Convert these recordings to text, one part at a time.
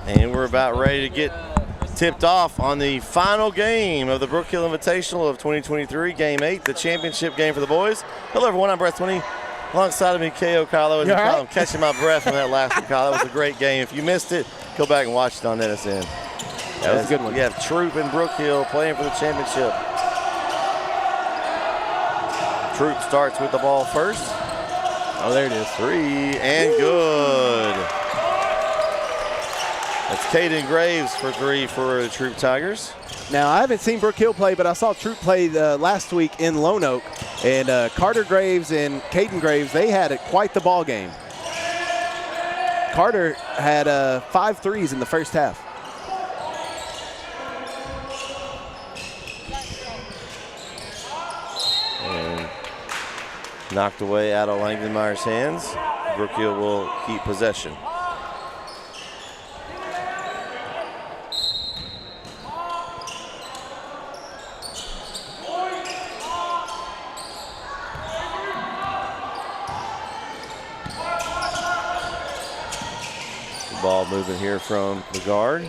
And we're about ready to get tipped off on the final game of the Brook Hill Invitational of 2023, Game 8, the championship game for the boys. Hello, everyone. I'm Brett 20. Alongside of me, K.O. Kylo. I'm catching my breath from that last one, Kyle. That was a great game. If you missed it, go back and watch it on NSN. That was a good one. We have Troup and Brook Hill playing for the championship. Troup starts with the ball first. Oh, there it is. 3 and good. That's Caden Graves for 3 for the Troup Tigers. Now, I haven't seen Brook Hill play, but I saw Troup play last week in Lone Oak. And Carter Graves and Caden Graves, they had quite the ball game. Carter had 5 threes in the first half. And knocked away out of Langdenmeyer's hands. Brook Hill will keep possession. Ball moving here from the guard.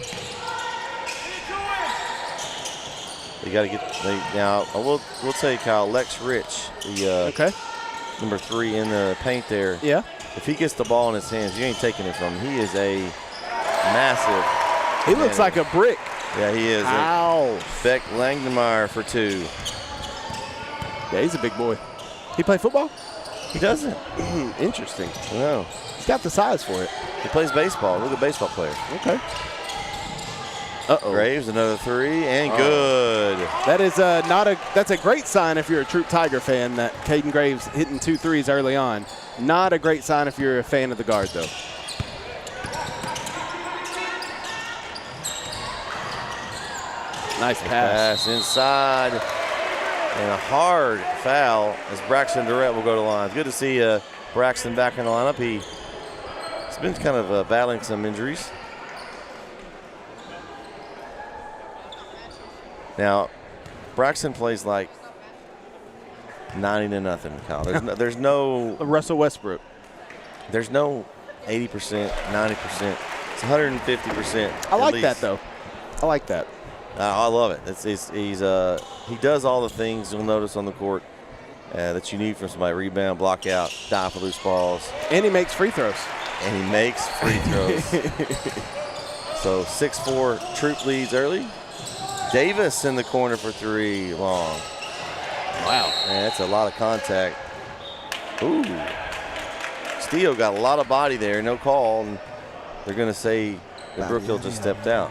They got to get now. We'll tell you, Kyle. Lex Rich, the number 3 in the paint there. Yeah. If he gets the ball in his hands, you ain't taking it from him. He is a massive. He looks like a brick. Yeah, he is. Ow. Beck Langdenmeyer for 2. Yeah, he's a big boy. He play football? He doesn't. Interesting. No. He's got the size for it. He plays baseball. Look at baseball player. Okay. Uh-oh. Graves, another 3, and good. That is that's a great sign if you're a Troup Tiger fan, that Caden Graves hitting 2 threes early on. Not a great sign if you're a fan of the guard, though. Nice pass. Pass inside. And a hard foul as Braxton Durrett will go to the line. It's good to see Braxton back in the lineup. He's been kind of battling some injuries. Now, Braxton plays like 90-0, Kyle. There's no Russell Westbrook. There's no 80%, 90%. It's 150%. I like that, though. I like that. I love it. He does all the things you'll notice on the court that you need from somebody: rebound, block out, dive for loose balls. And he makes free throws. And he makes free throws. So 6-4 Troup leads early. Davis in the corner for 3 long. Wow. Man, that's a lot of contact. Ooh. Steele got a lot of body there, no call, and they're going to say that Brook Hill just stepped out.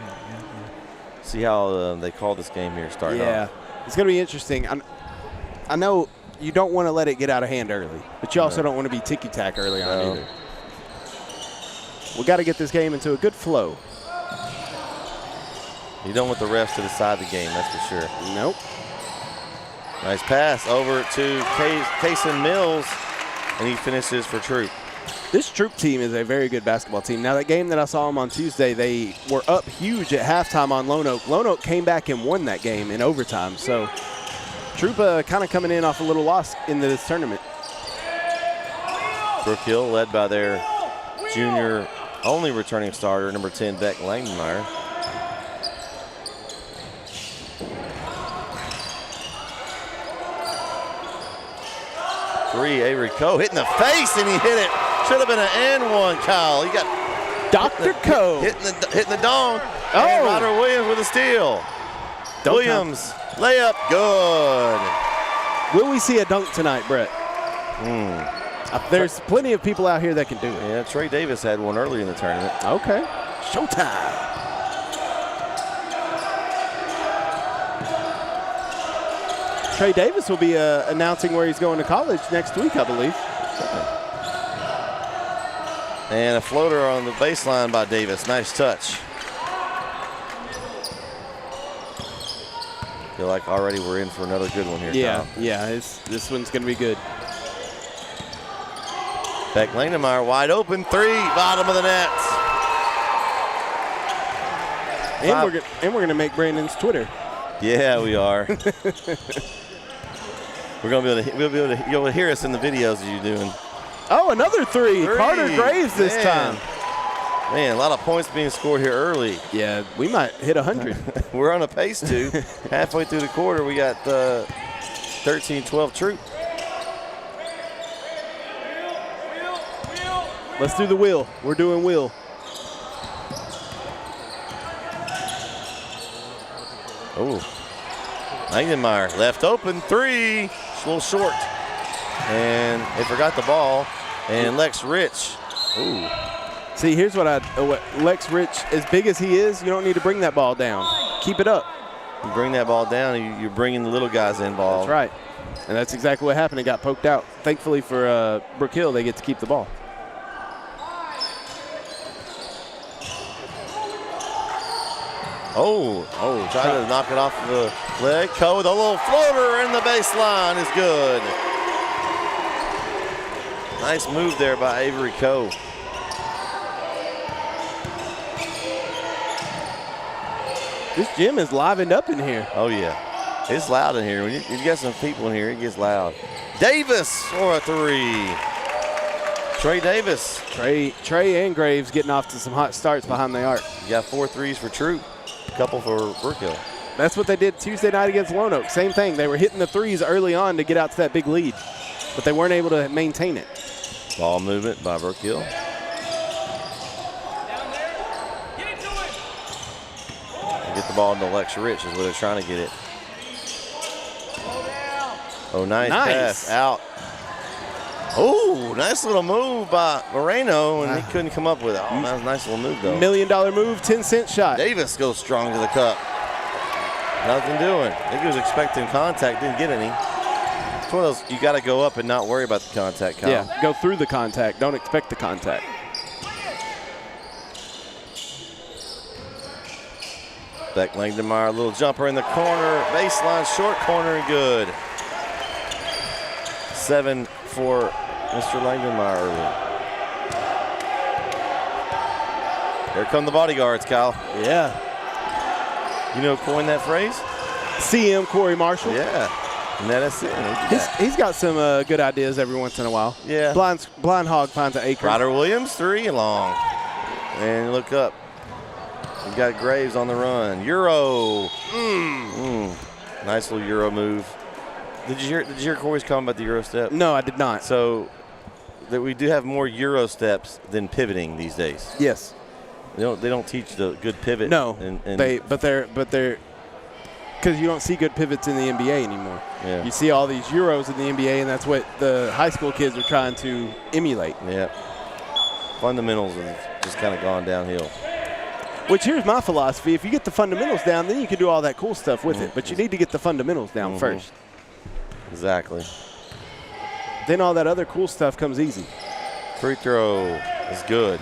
See how they call this game here starting off. Yeah, it's going to be interesting. I know you don't want to let it get out of hand early, but you also don't want to be ticky-tack early on either. We got to get this game into a good flow. You don't want the refs to decide the game, that's for sure. Nope. Nice pass over to Kaysen Mills, and he finishes for Troup. This Troup team is a very good basketball team. Now, that game that I saw them on Tuesday, they were up huge at halftime on Lone Oak. Lone Oak came back and won that game in overtime. So, Troup kind of coming in off a little loss into this tournament. Brook Hill led by their junior only returning starter, number 10, Beck Langdenmeyer. Three, Avery Coe hitting the face, and he hit it. Should have been an and one, Kyle. He got Dr. Coe hitting the dong. Oh, and Ryder Williams with a steal. Williams layup, good. Will we see a dunk tonight, Brett? There's plenty of people out here that can do it. Yeah, Trey Davis had one early in the tournament. Okay, showtime. Trey Davis will be announcing where he's going to college next week, I believe. And a floater on the baseline by Davis. Nice touch. Feel like already we're in for another good one here, Yeah, Kyle. yeah, this one's going to be good. Beck Langdenmeyer wide open, 3, bottom of the net. And we're gonna make Brandon's Twitter. Yeah, we are. We'll be able to hear us in the videos that you're doing. Oh, another 3. Carter Graves this time. Man, a lot of points being scored here early. Yeah, we might hit 100. We're on a pace to. Halfway through the quarter, we got 13-12 Troup. Let's do the wheel. We're doing wheel. Oh, Langenmeyer left open, 3, a little short. And they forgot the ball, and Lex Rich. Ooh. See, here's what Lex Rich, as big as he is, you don't need to bring that ball down. Keep it up. You bring that ball down, you're bringing the little guys involved. That's right. And that's exactly what happened. It got poked out. Thankfully for Brook Hill, they get to keep the ball. Trying to knock it off the leg. Coe with a little floater in the baseline is good. Nice move there by Avery Coe. This gym is livened up in here. Oh, yeah. It's loud in here. When you got some people in here, it gets loud. Davis for a 3. Trey Davis. Trey and Graves getting off to some hot starts behind the arc. You got 4 threes for Troup. Couple for Brook Hill. That's what they did Tuesday night against Lone Oak. Same thing. They were hitting the threes early on to get out to that big lead, but they weren't able to maintain it. Ball movement by Brook Hill. Get the ball into Lex Rich is where they're trying to get it. Oh, nice pass out. Oh, nice little move by Moreno, and he couldn't come up with it. Oh, that was a nice little move, though. $1 million move, 10-cent shot. Davis goes strong to the cup. Nothing doing. I think he was expecting contact, didn't get any. It's one of those, you got to go up and not worry about the contact, Kyle. Yeah, go through the contact. Don't expect the contact. Beck Langdenmeyer, a little jumper in the corner, baseline, short corner, and good. 7 for Mr. Langdenmeyer early. Here come the bodyguards, Kyle. Yeah. You know who coined that phrase? CM Corey Marshall. Yeah. And that's it. He's got some good ideas every once in a while. Yeah. Blind hog finds an acre. Ryder Williams, 3 long. And look up. We got Graves on the run. Euro. Nice little Euro move. Did you hear Corey's comment about the Euro step? No, I did not. So that we do have more Euro steps than pivoting these days. Yes. They don't teach the good pivot. No. And but they're because you don't see good pivots in the NBA anymore. Yeah. You see all these Euros in the NBA, and that's what the high school kids are trying to emulate. Yeah. Fundamentals have just kind of gone downhill. Which here's my philosophy: if you get the fundamentals down, then you can do all that cool stuff with it. But you need to get the fundamentals down first. Exactly. Then all that other cool stuff comes easy. Free throw is good.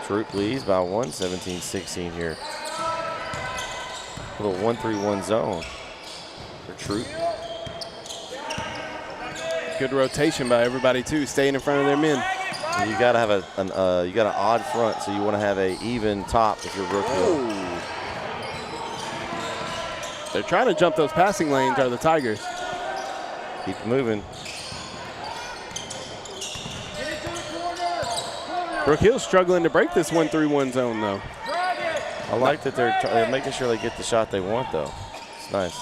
Troup leads by 1, 17-16 here. Little 1-3-1 zone for Troup. Good rotation by everybody too, staying in front of their men. And you got to have you got an odd front, so you want to have a even top if you're Brook Hill. They're trying to jump those passing lanes, are the Tigers. Keep moving. Brook Hill's struggling to break this 1-3-1 zone, though. I like that they're making sure they get the shot they want, though. It's nice.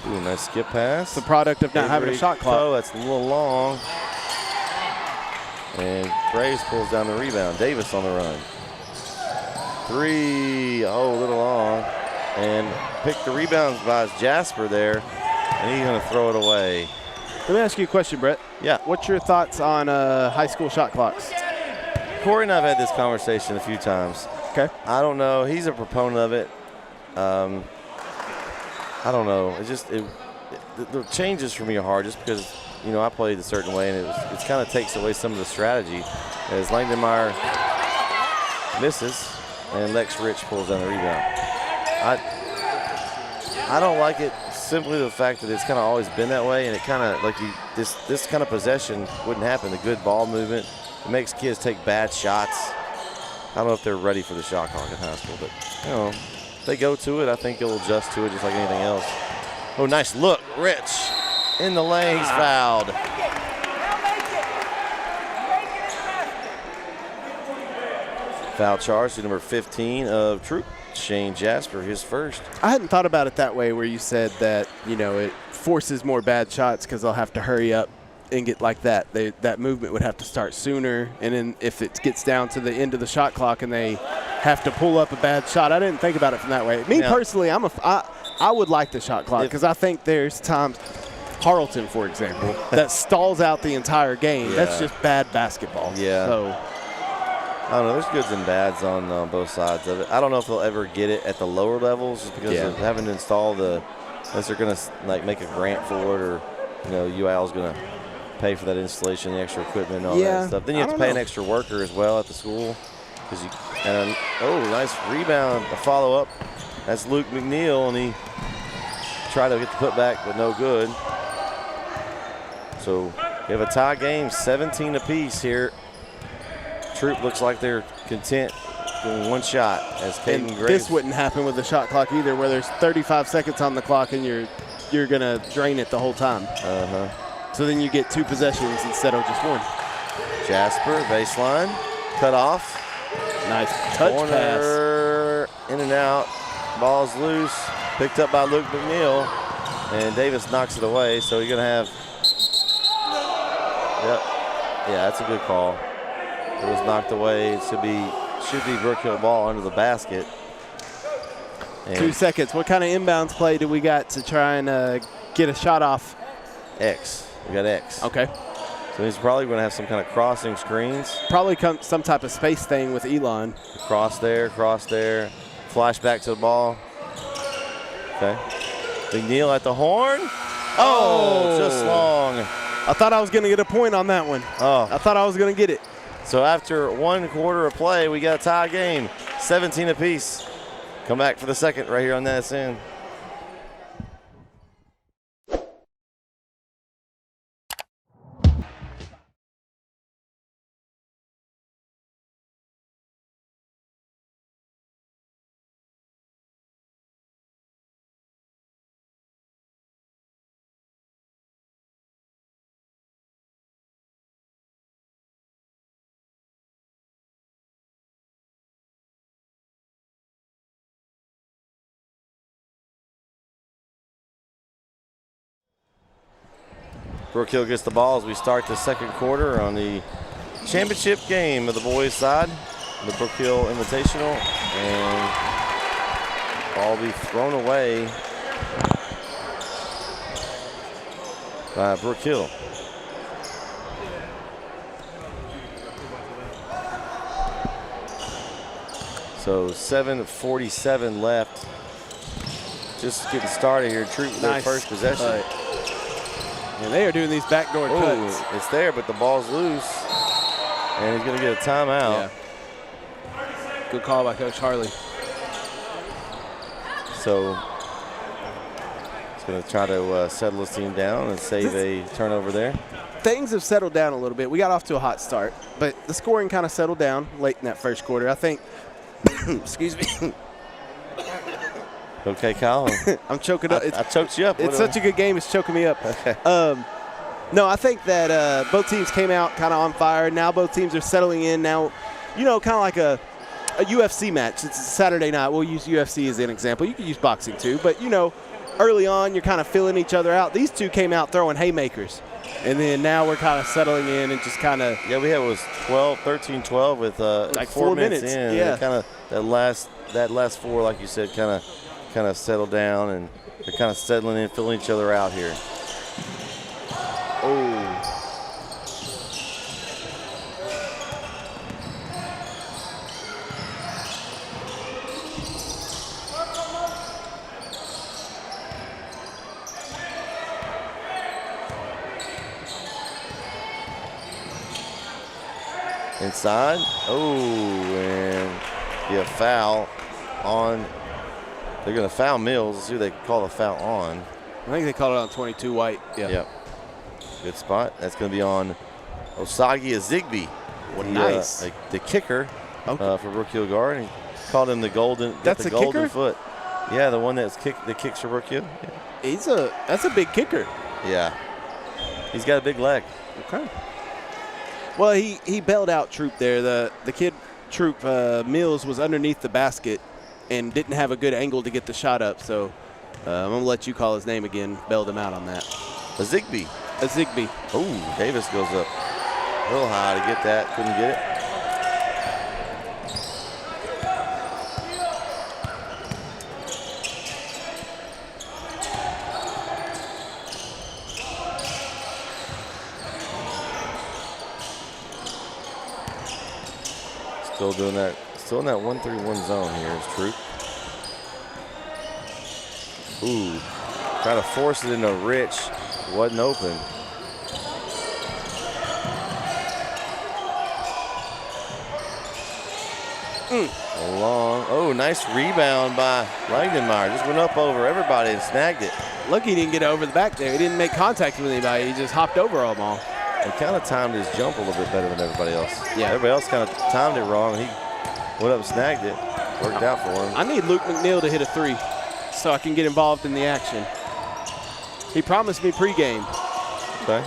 Ooh, nice skip pass. It's the product of not having a shot clock. That's a little long. And Graves pulls down the rebound. Davis on the run. 3, a little long. And picked the rebounds by Jasper there, and he's going to throw it away. Let me ask you a question, Brett. Yeah. What's your thoughts on high school shot clocks? Corey and I have had this conversation a few times. Okay. I don't know. He's a proponent of it. I don't know. The changes for me are hard just because, I played a certain way, and it kind of takes away some of the strategy as Langdenmeyer misses and Lex Rich pulls down the rebound. I don't like it simply the fact that it's kind of always been that way, and it kind of like this kind of possession wouldn't happen. The good ball movement, it makes kids take bad shots. I don't know if they're ready for the shot clock in high school, but if they go to it, I think he'll adjust to it just like anything else. Oh, nice look. Rich in the lane. He's fouled. Foul charge to number 15 of Troup, Shane Jasper, his first. I hadn't thought about it that way where you said that, it forces more bad shots because they'll have to hurry up and get like that. That movement would have to start sooner. And then if it gets down to the end of the shot clock and they have to pull up a bad shot, I didn't think about it from that way. Me personally, I would like the shot clock because I think there's times, Harleton, for example, that stalls out the entire game. Yeah. That's just bad basketball. Yeah. So I don't know. There's goods and bads on both sides of it. I don't know if they'll ever get it at the lower levels just because of having to install unless they're going to make a grant for it or, UIL is going to pay for that installation, the extra equipment and all that stuff. Then you have to pay an extra worker as well at the school. Nice rebound, a follow-up. That's Luke McNeil, and he tried to get the putback, but no good. So we have a tie game, 17 apiece here. Troup looks like they're content doing one shot as Caden Graves. This wouldn't happen with the shot clock either, where there's 35 seconds on the clock and you're going to drain it the whole time. So then you get 2 possessions instead of just 1. Jasper, baseline, cut off. Nice touch Corner, pass. In and out. Ball's loose. Picked up by Luke McNeil. And Davis knocks it away. So you're going to have. Yep. Yeah, that's a good call. It was knocked away. It should be Brook Hill ball under the basket. And 2 seconds. What kind of inbounds play do we got to try and get a shot off? X. We got X. Okay. So he's probably going to have some kind of crossing screens. Probably some type of space thing with Elon. Cross there. Flash back to the ball. Okay. McNeil at the horn. Oh, just long. I thought I was going to get a point on that one. Oh. I thought I was going to get it. So after 1 quarter of play, we got a tie game, 17 apiece. Come back for the second right here on NSN. Brook Hill gets the ball as we start the second quarter on the championship game of the boys' side, the Brook Hill Invitational, and ball will be thrown away by Brook Hill. So 7:47 left. Just getting started here. Troup with their first possession. And they are doing these backdoor cuts. It's there, but the ball's loose. And he's going to get a timeout. Yeah. Good call by Coach Harley. So he's going to try to settle his team down and save a turnover there. Things have settled down a little bit. We got off to a hot start, but the scoring kind of settled down late in that first quarter. I think, excuse me. Okay, Kyle. I'm choking up. I choked you up. It's such a good game. It's choking me up. Okay. No, I think that both teams came out kind of on fire. Now both teams are settling in. Now, kind of like a UFC match. It's a Saturday night. We'll use UFC as an example. You could use boxing too. But, early on, you're kind of filling each other out. These two came out throwing haymakers. And then now we're kind of settling in and just kind of. Yeah, we had 13-12 with like 4 minutes in. Yeah. Kind of that last 4, like you said, kind of settled down, and they're kind of settling in, filling each other out here. Oh. Inside. Oh, and be a foul on. They're going to foul Mills. Let's see who they call the foul on. I think they called it on 22 White. Yeah. Yep. Good spot. That's going to be on Osagi Azigby. Nice. The kicker for Brook Hill Guard. He called him the golden. That's the a golden kicker? foot. Yeah, the one that kicks for Brook Hill. Yeah. That's a big kicker. Yeah. He's got a big leg. Okay. Well, he bailed out Troup there. The kid Troup Mills was underneath the basket and didn't have a good angle to get the shot up. So I'm gonna let you call his name again. Bailed him out on that. A Zigbee. Oh, Davis goes up real high to get that. Couldn't get it. Still in that 1-3-1 zone here is Troup. Ooh, try to force it into Rich. Wasn't open. Oh, nice rebound by Langdenmeyer. Just went up over everybody and snagged it. Lucky he didn't get over the back there. He didn't make contact with anybody. He just hopped over them all. He kind of timed his jump a little bit better than everybody else. Yeah. Everybody else kind of timed it wrong. He went up and snagged it. Worked out for him. I need Luke McNeil to hit a 3 so I can get involved in the action. He promised me pregame. Okay.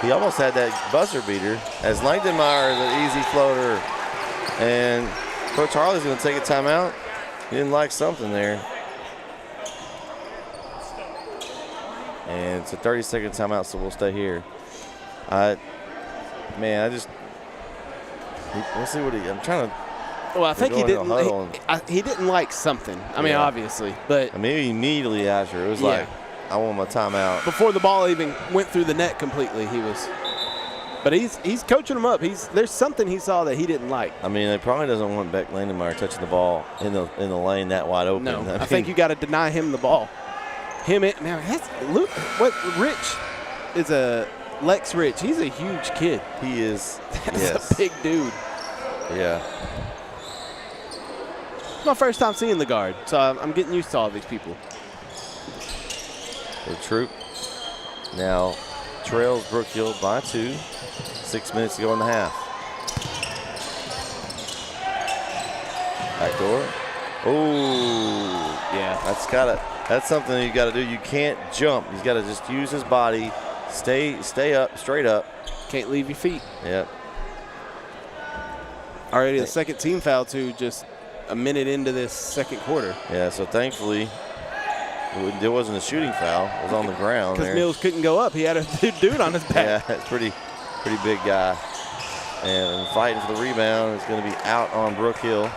He almost had that buzzer beater as Langdenmeyer is an easy floater. And Coach Harley's going to take a timeout. He didn't like something there. And it's a 30-second timeout, so we'll stay here. Let's see what I'm trying to. Well, I think he didn't like something. I mean, obviously, but maybe immediately after it was like, I want my timeout. Before the ball even went through the net completely, he was. But he's coaching him up. There's something he saw that he didn't like. I mean, he probably doesn't want Beck Langdenmeyer touching the ball in the lane that wide open. No, I think you got to deny him the ball. Rich is a Lex Rich. He's a huge kid. He is. That's a big dude. Yeah. It's my first time seeing the guard, so I'm getting used to all these people. The Troup now trails Brook Hill by 2. 6 minutes to go in the half. Back door. Oh, yeah. That's something you got to do. You can't jump. He's got to just use his body. Stay up, straight up. Can't leave your feet. Yep. Already the second team foul too, just a minute into this second quarter. Yeah, so thankfully there wasn't a shooting foul. It was on the ground there. Because Mills couldn't go up. He had a dude on his back. Yeah, it's pretty big guy. And fighting for the rebound is going to be out on Brook Hill.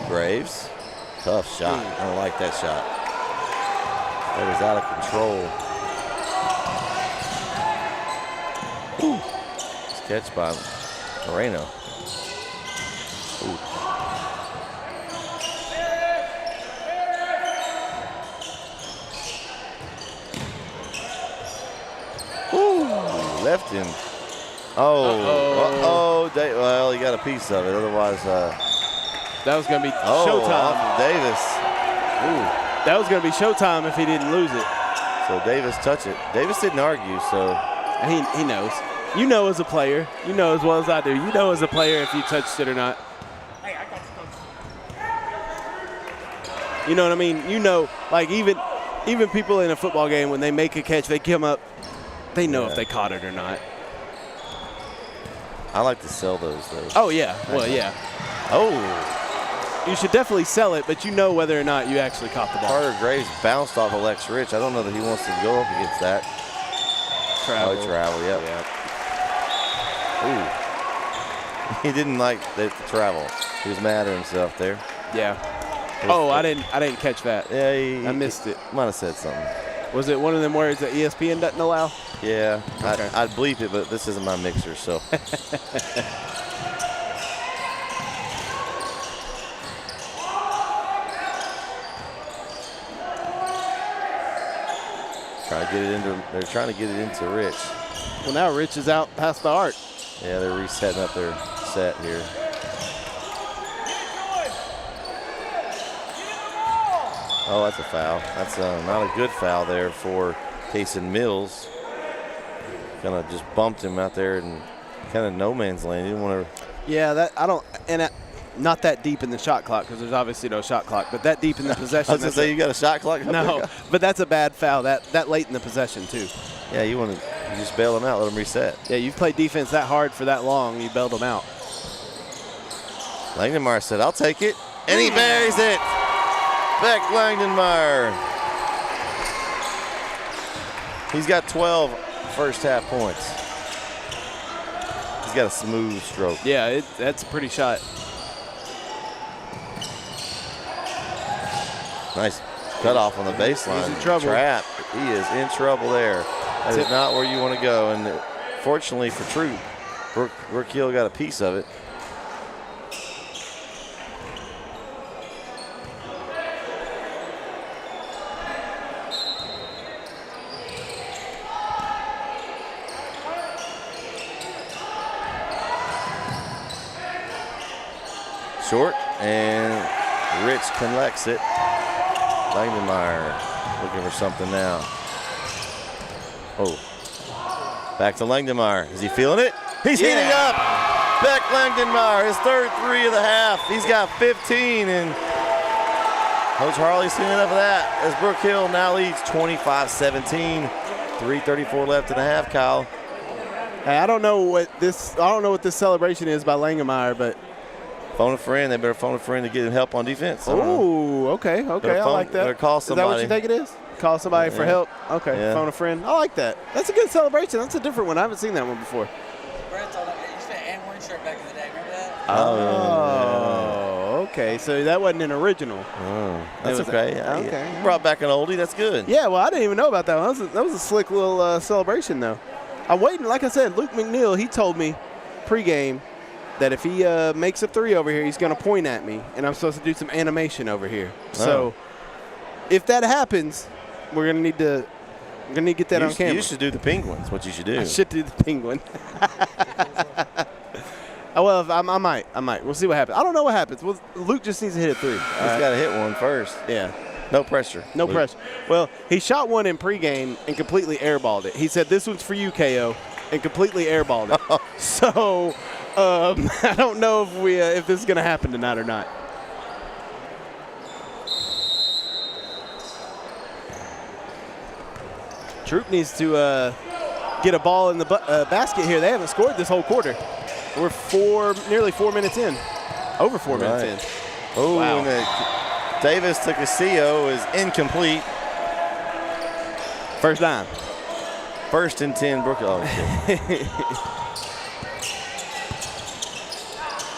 Graves, tough shot. I don't like that shot. That is out of control. Ooh. It's catch by Moreno. Ooh. Ooh, left him. Oh, well, he got a piece of it. Otherwise, that was going to be showtime. Off of Davis. Ooh. That was going to be showtime if he didn't lose it. So Davis touched it. Davis didn't argue, so. He knows. You know as a player. You know as well as I do. You know as a player if you touched it or not. Hey, I got you. You know what I mean? You know, like even people in a football game, when they make a catch, they come up, they know if they caught it or not. I like to sell those, though. Oh, yeah. Well, yeah. Oh. You should definitely sell it, but you know whether or not you actually caught the ball. Carter Graves bounced off of Lex Rich. I don't know that he wants to go up against that. Travel. Oh, he traveled, yep. Ooh. He didn't like the travel. He was mad at himself there. Yeah. Oh, I didn't catch that. Yeah, I missed it. Might have said something. Was it one of them words that ESPN doesn't allow? Yeah. Okay. I'd bleep it, but this isn't my mixer, so. They're trying to get it into Rich. Well, now Rich is out past the arc. Yeah, they're resetting up their set here. Oh, that's a foul. That's not a good foul there for Taysom Mills. Kind of just bumped him out there and kind of no man's land. He didn't want to. Yeah, that I don't, and not that deep in the shot clock because there's obviously no shot clock, but that deep in the possession. I was going to say you got a shot clock. No, but that's a bad foul. That late in the possession too. Yeah, you just bail them out, let them reset. Yeah, you've played defense that hard for that long, you bailed them out. Langdenmeyer said, "I'll take it," and he buries it. Beck Langdenmeyer. He's got 12 first half points. He's got a smooth stroke. Yeah, that's a pretty shot. Nice cutoff on the baseline. He's in trouble. Trap. He is in trouble there. That is not where you want to go. And fortunately for Troup, Brook Hill got a piece of it. Short, and Rich collects it. Langdenmeyer looking for something now. Oh, back to Langdenmeyer. Is he feeling it? He's heating up. Beck Langdenmeyer, his third three of the half. He's got 15, and Coach Harley's seen enough of that as Brook Hill now leads 25-17. 3:34 left in the half, Kyle. Hey, I don't know what this celebration is by Langdenmeyer, but phone a friend. They better phone a friend to get him help on defense. Oh, okay. I like that. Better call somebody. Is that what you think it is? Call somebody for help? Okay, phone a friend. I like that. That's a good celebration. That's a different one. I haven't seen that one before. Brett's on that. You used to have an and shirt back in the day. Remember that? Oh, okay. So that wasn't an original. Oh, that's okay. Okay. You brought back an oldie. That's good. Yeah, well, I didn't even know about that one. That was a slick little celebration, though. I'm waiting. Like I said, Luke McNeil, he told me pregame that if he makes a three over here, he's going to point at me, and I'm supposed to do some animation over here. So if that happens, we're going to need to get that on camera. You should do the penguins. What you should do. I should do the penguin. Well, I might. We'll see what happens. I don't know what happens. Well, Luke just needs to hit a three. He's got to hit one first. Yeah. No pressure. No pressure. Well, he shot one in pregame and completely airballed it. He said, "This one's for you, KO," and completely airballed it. So I don't know if this is going to happen tonight or not. Troup needs to get a ball in the basket here. They haven't scored this whole quarter. We're nearly 4 minutes in. Over 4 minutes in. Oh, wow. And Davis to Castillo is incomplete. First down. 1st and 10, Brook. Oh,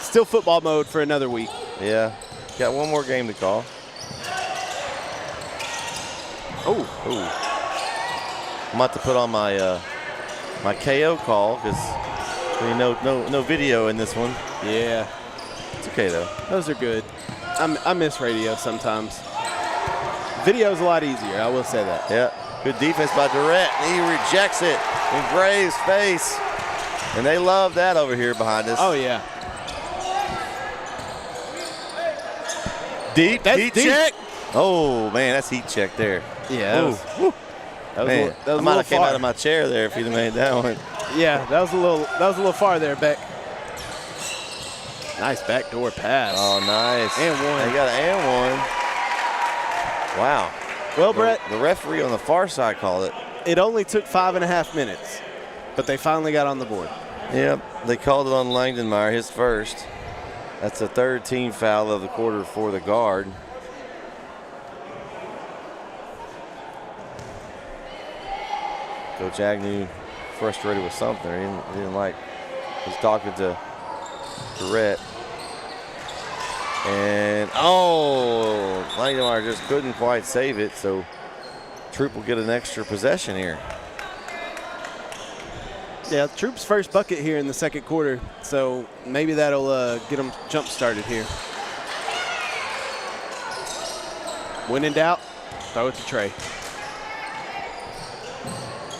Still football mode for another week. yeah. Got one more game to call. Oh. I'm about to put on my my KO call because no video in this one. Yeah. It's okay, though. Those are good. I miss radio sometimes. Video's a lot easier, I will say that. Yeah. Good defense by Durrett. He rejects it in Graves' face. And they love that over here behind us. Oh, yeah. Deep. That's heat deep. check. Oh, man, that's heat check there. Yeah. That was man, I might have came out of my chair there if he'd have made that one. Yeah, that was a little far there, Beck. Nice backdoor pass. Oh, nice. And one. They got an and one. Wow. Well, Brett, the referee on the far side called it. It only took 5.5 minutes, but they finally got on the board. Yep, they called it on Langdenmeyer, his first. That's the 3rd team foul of the quarter for the guard. Coach Agnew frustrated with something. He didn't like. He was talking to Durrett. And, Langdenmeyer just couldn't quite save it, so Troup will get an extra possession here. Yeah, Troup's first bucket here in the second quarter, so maybe that'll get them jump started here. When in doubt, throw it to Trey.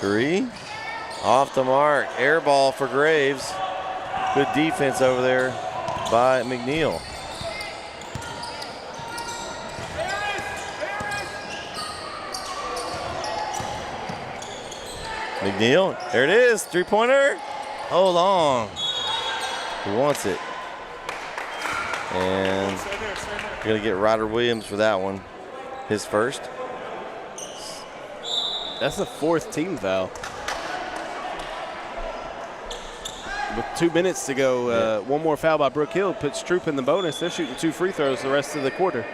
3, off the mark, air ball for Graves. Good defense over there by McNeil. McNeil, there it is, three-pointer. Oh, long. He wants it. And we're going to get Ryder Williams for that one. His first. That's the 4th team foul. With 2 minutes to go, one more foul by Brook Hill puts Troup in the bonus. They're shooting 2 free throws the rest of the quarter.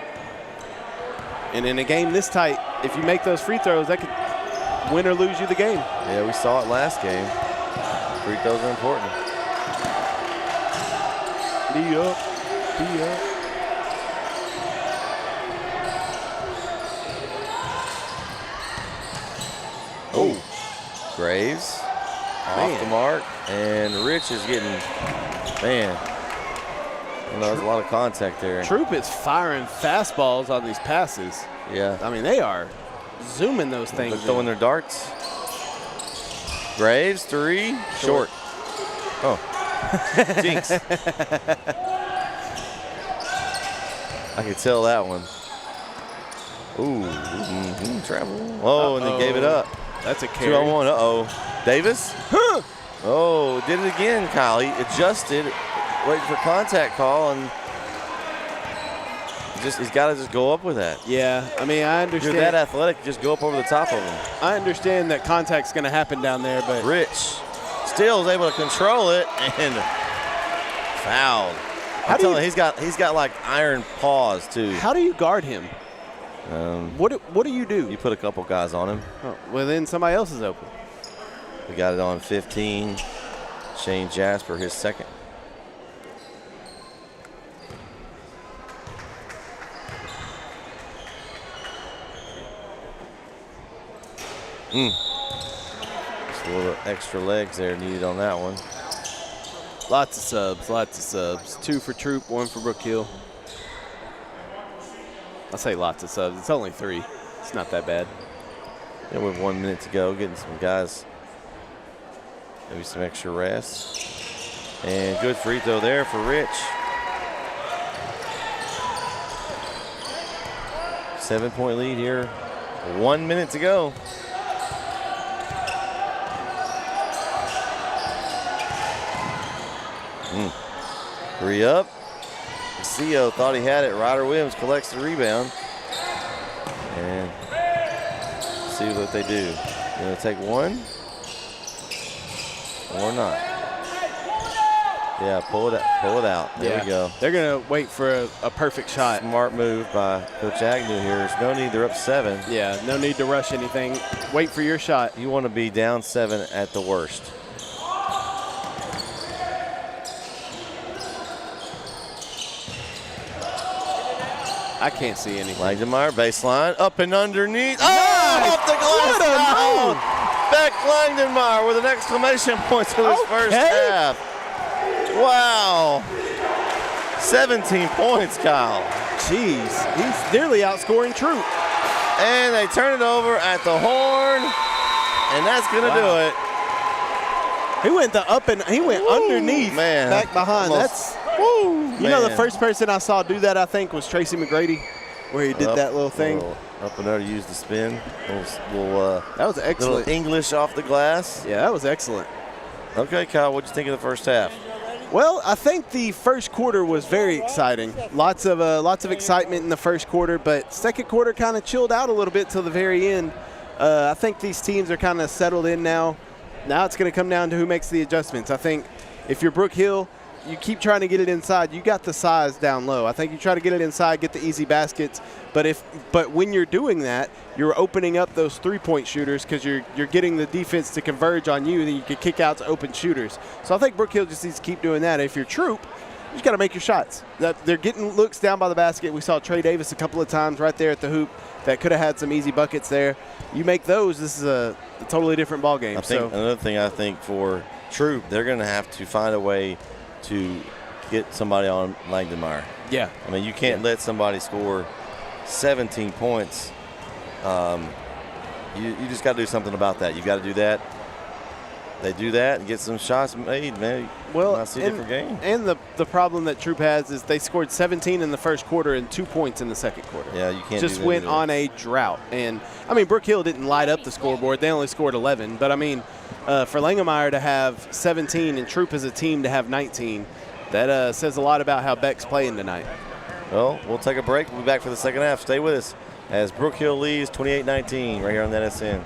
And in a game this tight, if you make those free throws, that could win or lose you the game. Yeah, we saw it last game. Free throws are important. D up, D up. Oh, Graves off the mark, and Rich is getting, man, there's a lot of contact there. Troup is firing fastballs on these passes. Yeah. I mean, they are zooming those things. They're throwing their darts. Graves, 3, short. Oh, jinx. I could tell that one. Ooh, travel. Oh, and they gave it up. That's a carry. 2-on-1, uh-oh. Davis? Huh. Oh, did it again, Kyle. He adjusted, waiting for contact call, and he's got to just go up with that. Yeah, I mean, I understand. You're that athletic, just go up over the top of him. I understand that contact's going to happen down there, but Rich still is able to control it and fouled. I'm telling you, he's got like iron paws too. How do you guard him? What do you do? You put a couple guys on him. Oh, well, then somebody else is open. We got it on 15. Shane Jasper, his second. Just a little extra legs there needed on that one. Lots of subs, lots of subs. 2 for Troup, 1 for Brook Hill. I say lots of subs. It's only 3. It's not that bad. And with 1 minute to go, getting some guys maybe some extra rest. And good free throw there for Rich. 7-point lead here. 1 minute to go. Three up. CO thought he had it. Ryder Williams collects the rebound. And see what they do. Going to take one or not. Yeah, pull it out. There we go. They're going to wait for a perfect shot. Smart move by Coach Agnew here. There's no need. They're up 7. Yeah, no need to rush anything. Wait for your shot. You want to be down 7 at the worst. I can't see anything. Langdenmeyer, baseline, up and underneath. Oh, Nice. off the glass. What a foul. move. Beck Langdenmeyer with an exclamation point to his first half. Wow. 17 points, Kyle. Jeez, he's nearly outscoring Troup. And they turn it over at the horn, and that's going to do it. He went underneath, man. back behind. Almost. You know, the first person I saw do that, I think, was Tracy McGrady, where he did that little thing. Up and there to use the spin. That was excellent. Little English off the glass. Yeah, that was excellent. Okay, Kyle, what'd you think of the first half? Well, I think the first quarter was very exciting. Lots of excitement in the first quarter, but second quarter kind of chilled out a little bit till the very end. I think these teams are kind of settled in now. Now it's going to come down to who makes the adjustments. I think if you're Brook Hill, you keep trying to get it inside. You got the size down low. I think you try to get it inside, get the easy baskets. But when you're doing that, you're opening up those three-point shooters because you're getting the defense to converge on you. Then you can kick out to open shooters. So I think Brook Hill just needs to keep doing that. If you're Troup, you just got to make your shots. They're getting looks down by the basket. We saw Trey Davis a couple of times right there at the hoop that could have had some easy buckets there. You make those, this is a totally different ball game. Another thing I think for Troup, they're going to have to find a way to get somebody on Langdenmeyer. Yeah. I mean, you can't let somebody score 17 points. You just got to do something about that. You got to do that. they do that and get some shots made, man, Well, I see a different game. And the problem that Troup has is they scored 17 in the first quarter and 2 points in the second quarter. Yeah, you can't just do that went either. on a drought. And, I mean, Brook Hill didn't light up the scoreboard. They only scored 11. But, I mean, for Langemeyer to have 17 and Troup as a team to have 19, that says a lot about how Beck's playing tonight. Well, we'll take a break. We'll be back for the second half. Stay with us as Brook Hill leads 28-19 right here on the NSN.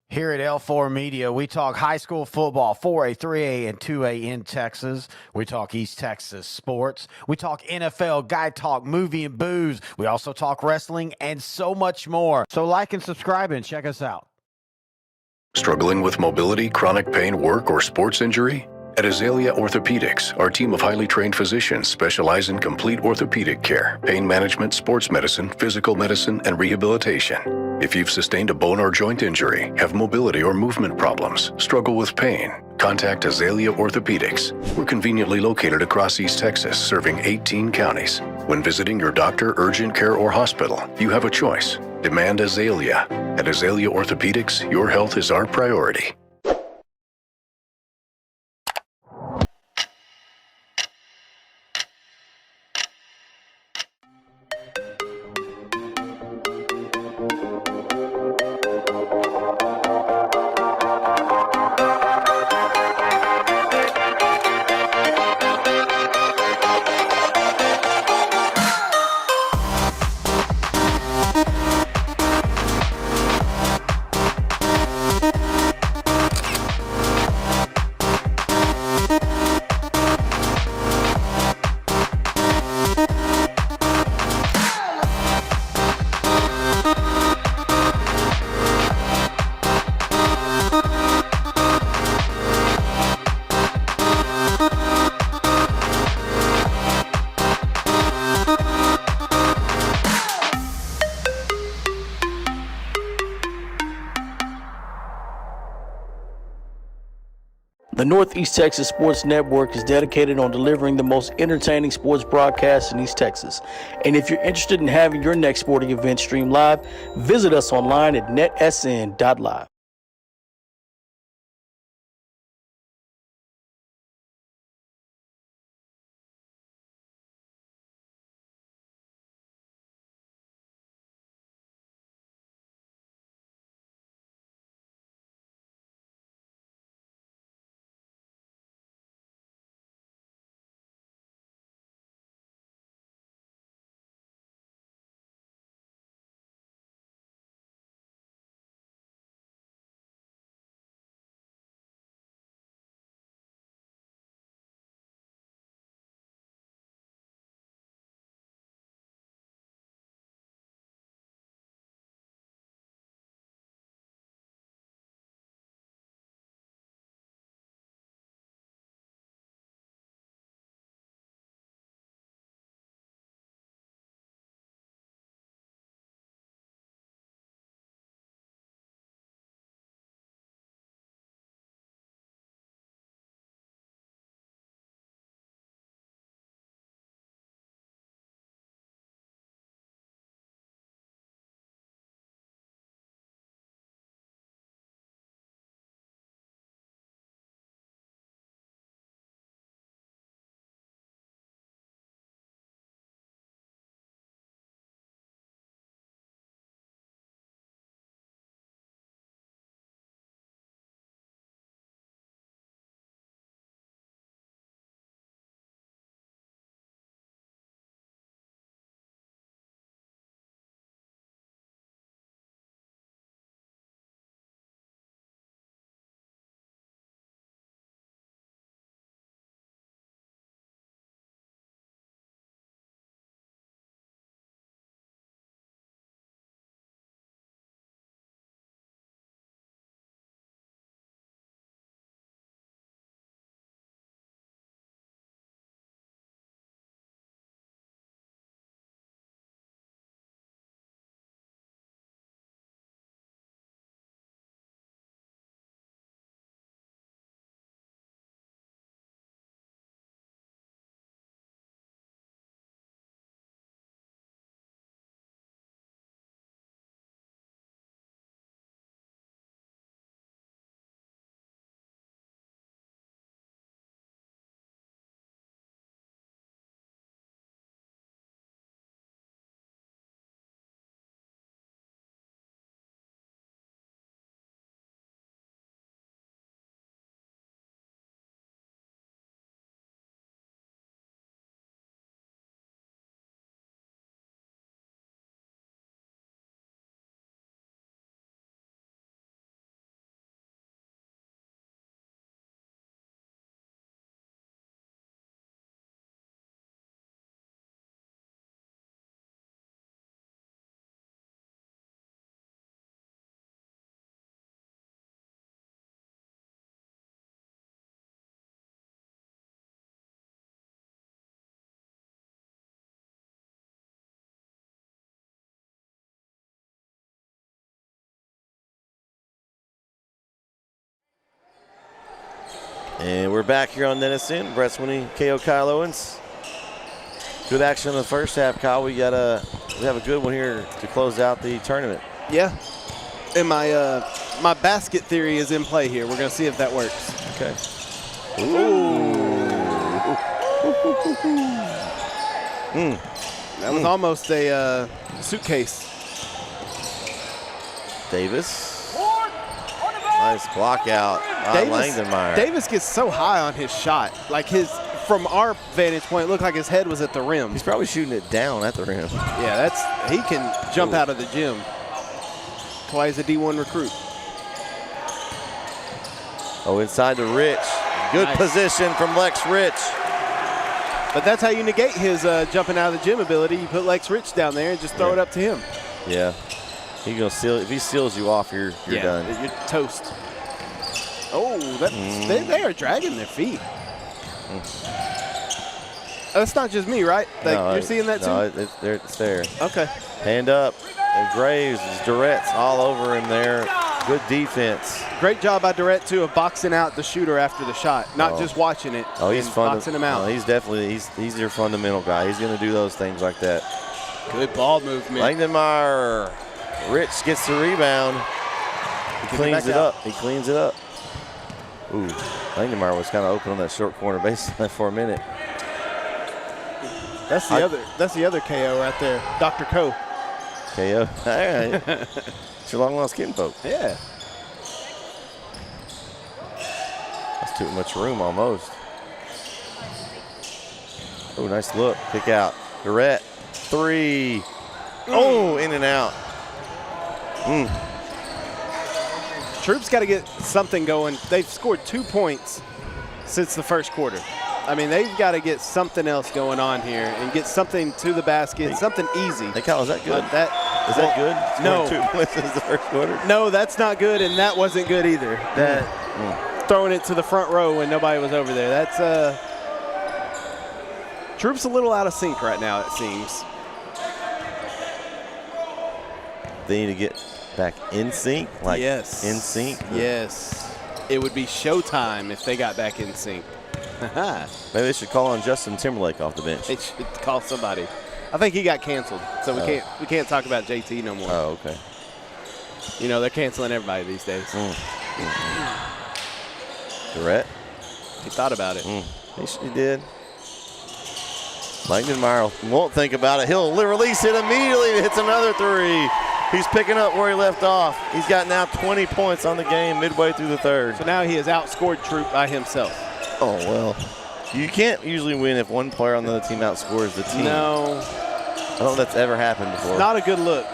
Here at L4 Media, we talk high school football, 4A, 3A, and 2A in Texas. We talk East Texas sports. We talk NFL, guy talk, movie and booze. We also talk wrestling and so much more. So like and subscribe and check us out. Struggling with mobility, chronic pain, work, or sports injury? At Azalea Orthopedics, our team of highly trained physicians specialize in complete orthopedic care, pain management, sports medicine, physical medicine, and rehabilitation. If you've sustained a bone or joint injury, have mobility or movement problems, struggle with pain, contact Azalea Orthopedics. We're conveniently located across East Texas, serving 18 counties. When visiting your doctor, urgent care, or hospital, you have a choice. Demand Azalea. At Azalea Orthopedics, your health is our priority. The Northeast Texas Sports Network is dedicated on delivering the most entertaining sports broadcasts in East Texas. And if you're interested in having your next sporting event streamed live, visit us online at netsn.live. And we're back here on NSN. Brett Swinney, KO Kyle Owens. Good action in the first half, Kyle. We have a good one here to close out the tournament. Yeah. And my my basket theory is in play here. We're going to see if that works. Okay. That was almost a suitcase. Davis. Nice block out by Langdenmeyer. Davis gets so high on his shot. Like from our vantage point, it looked like his head was at the rim. He's probably shooting it down at the rim. Yeah, he can jump out of the gym. That's why he's a D1 recruit. Oh, inside to Rich. Good position from Lex Rich. But that's how you negate his jumping out of the gym ability. You put Lex Rich down there and just throw it up to him. Yeah. He's gonna seal. If he seals you off, you're done. You're toast. Oh, they are dragging their feet. That's not just me, right? Like, no, you're seeing that too? No, it's there. Okay. Hand up. And Graves, Durette's all over him there. Good defense. Great job by Durrett, too, of boxing out the shooter after the shot, not just watching it. Oh, he's boxing him out. No, he's your fundamental guy. He's going to do those things like that. Good ball movement. Langdenmeyer. Rich gets the rebound. He cleans it up. He cleans it up. Ooh, Langdenmeyer was kind of open on that short corner baseline for a minute. That's the other KO right there, Dr. Ko. KO. All right. It's your long lost kinfolk. Yeah. That's too much room almost. Oh, nice look. Kick out. Durrett. 3. Oh, in and out. Troup's got to get something going. They've scored 2 points since the first quarter. I mean, they've got to get something else going on here and get something to the basket, something easy. Hey, Kyle, is that good? Is that good? No. 2 points since the first quarter? No, that's not good, and that wasn't good either. Throwing it to the front row when nobody was over there. That's Troup's a little out of sync right now, it seems. They need to get back in sync? Like yes. In sync? Yes. It would be showtime if they got back in sync. Maybe they should call on Justin Timberlake off the bench. They should call somebody. I think he got canceled, so we can't talk about JT no more. Oh, okay. You know, they're canceling everybody these days. Durrett? He thought about it. He did. Langdenmeyer won't think about it. He'll release it immediately. Hits another 3. He's picking up where he left off. He's got now 20 points on the game midway through the third. So now he has outscored Troup by himself. Oh, well. You can't usually win if one player on the other team outscores the team. No. I don't know if that's ever happened before. Not a good look.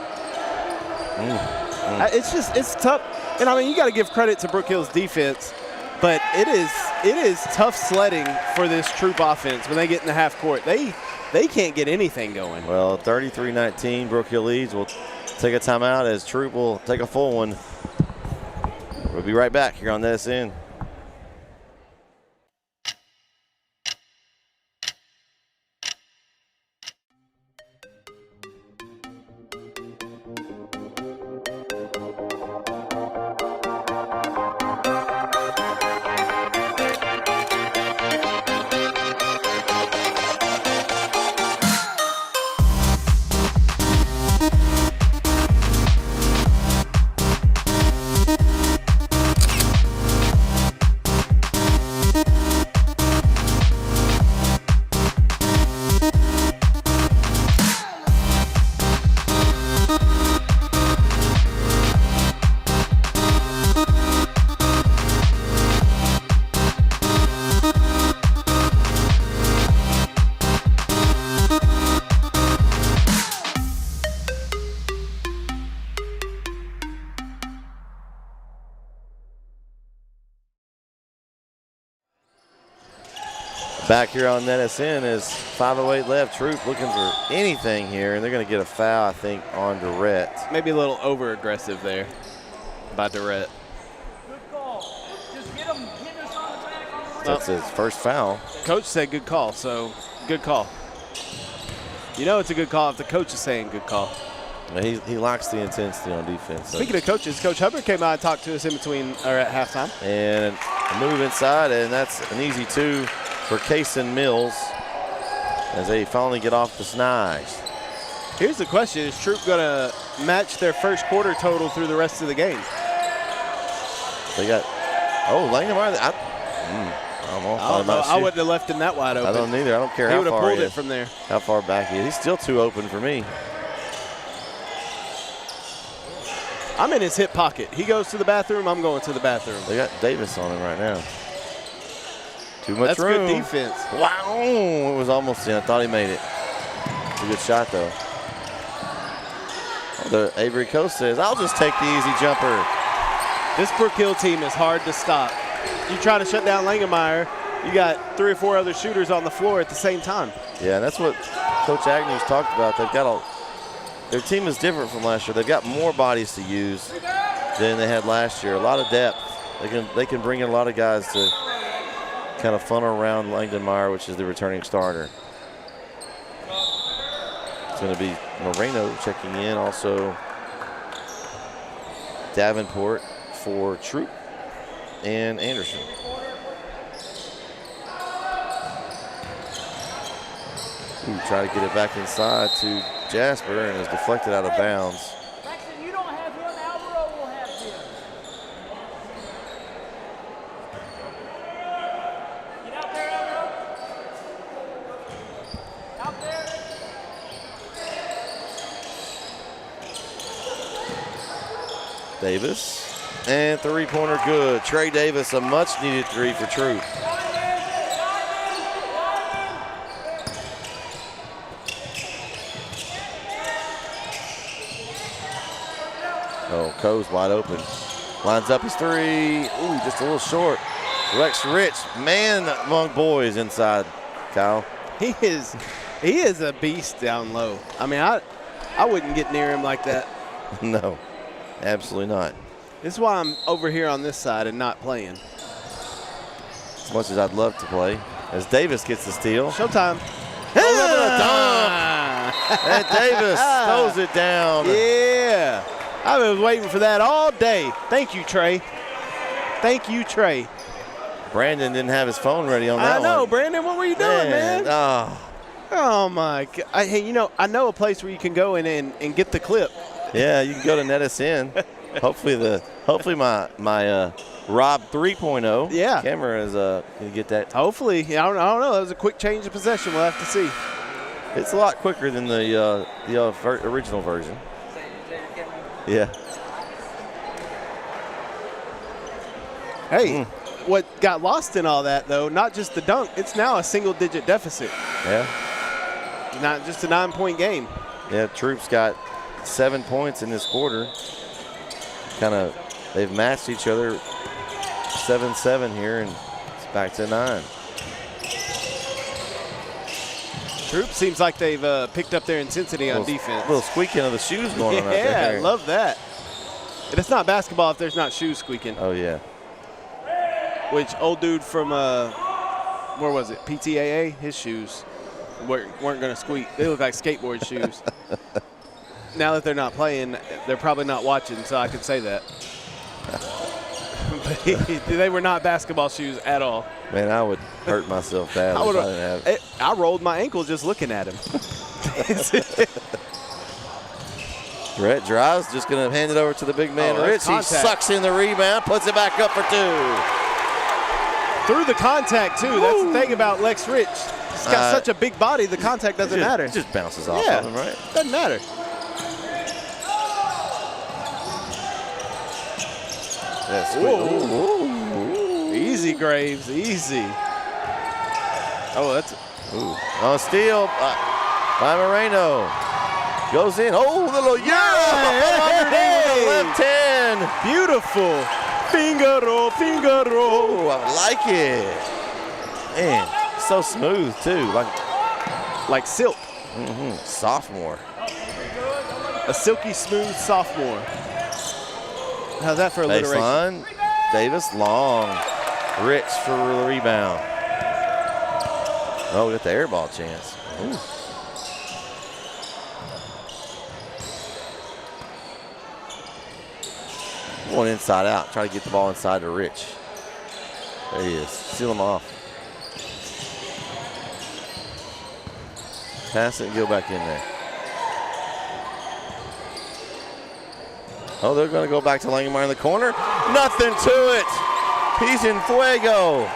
It's tough. And, I mean, you got to give credit to Brook Hill's defense, but it is tough sledding for this Troup offense when they get in the half court. They can't get anything going. Well, 33-19, Brook Hill leads. We'll take a timeout as Troup will take a full one. We'll be right back here on NSN. Back here on NSN is 5:08 left. Troup looking for anything here, and they're going to get a foul, I think, on Durrett. Maybe a little over-aggressive there by Durrett. Good call. Just get him. Get us on the back on the rim. That's his first foul. Coach said good call, so good call. You know it's a good call if the coach is saying good call. He likes the intensity on defense. So. Speaking of coaches, Coach Hubbard came out and talked to us in between or at halftime. And move inside, and that's an easy 2 for Kaysen Mills as they finally get off the snags. Here's the question. Is Troup going to match their first quarter total through the rest of the game? They got, Langenmeyer. I wouldn't have left him that wide open. I don't either. I don't care he how would have far pulled it from there. How far back he is. He's still too open for me. I'm in his hip pocket. He goes to the bathroom, I'm going to the bathroom. They got Davis on him right now. Too much room. That's good defense. Wow. It was almost in. I thought he made it. It's a good shot, though. The Avery Coast says, I'll just take the easy jumper. This Brook Hill team is hard to stop. You try to shut down Langenmeyer, you got 3 or 4 other shooters on the floor at the same time. Yeah, and that's what Coach Agnew's talked about. They've got their team is different from last year. They've got more bodies to use than they had last year. A lot of depth. They can bring in a lot of guys to kind of funnel around Langenmeyer, which is the returning starter. It's going to be Moreno checking in. Also Davenport for Troup and Anderson. Try to get it back inside to Jasper and is deflected out of bounds. Braxton, you don't have him. Alvaro will have him. Get out there, Alvaro. Out there. Davis, and 3-pointer good. Trey Davis, a much-needed 3 for Troup. Oh, Coe's wide open. Lines up his 3. Ooh, just a little short. Lex Rich, man among boys inside, Kyle. He is a beast down low. I mean, I wouldn't get near him like that. No, absolutely not. This is why I'm over here on this side and not playing. As much as I'd love to play. As Davis gets the steal. Showtime. And Davis throws it down. Yeah. I was waiting for that all day. Thank you, Trey. Thank you, Trey. Brandon didn't have his phone ready on that I know, one. Brandon. What were you doing, man? Oh, my God. Hey, I know a place where you can go in and get the clip. yeah, you can go to NetUsIn. Hopefully my Rob 3.0 camera is going to get that. Hopefully. I don't know. That was a quick change of possession. We'll have to see. It's a lot quicker than the original version. Yeah. Hey, what got lost in all that, though, not just the dunk, it's now a single-digit deficit. Yeah. Not just a 9-point game. Yeah, Troup's got 7 points in this quarter. They've matched each other 7-7 here, and it's back to 9. Troup seems like they've picked up their intensity on defense. A little squeaking of the shoes going on out there. Yeah, I love that. And it's not basketball if there's not shoes squeaking. Oh, yeah. Which old dude from, where was it, PTAA, his shoes weren't going to squeak. They look like skateboard shoes. Now that they're not playing, they're probably not watching, so I could say that. But they were not basketball shoes at all. Man, I would hurt myself badly if I didn't have it. I rolled my ankle just looking at him. Brett drives, just going to hand it over to the big man, Rich. He sucks in the rebound, puts it back up for 2. Through the contact, too. That's the thing about Lex Rich. He's got such a big body, the contact doesn't matter. It just bounces off of him, right? Doesn't matter. That's Ooh. Easy, Graves, easy. Oh, that's on steal by Moreno. Goes in. Oh, little underneath the left hand. Beautiful. Fingaro. Oh, I like it. Man, so smooth too, like silk. Sophomore. A silky smooth sophomore. How's that for alliteration? Baseline. Davis long. Rich for the rebound. Oh, we got the air ball chance. Ooh. Going inside out. Try to get the ball inside to Rich. There he is. Seal him off. Pass it and go back in there. Oh, they're going to go back to Langenmeyer in the corner. Nothing to it. He's in fuego.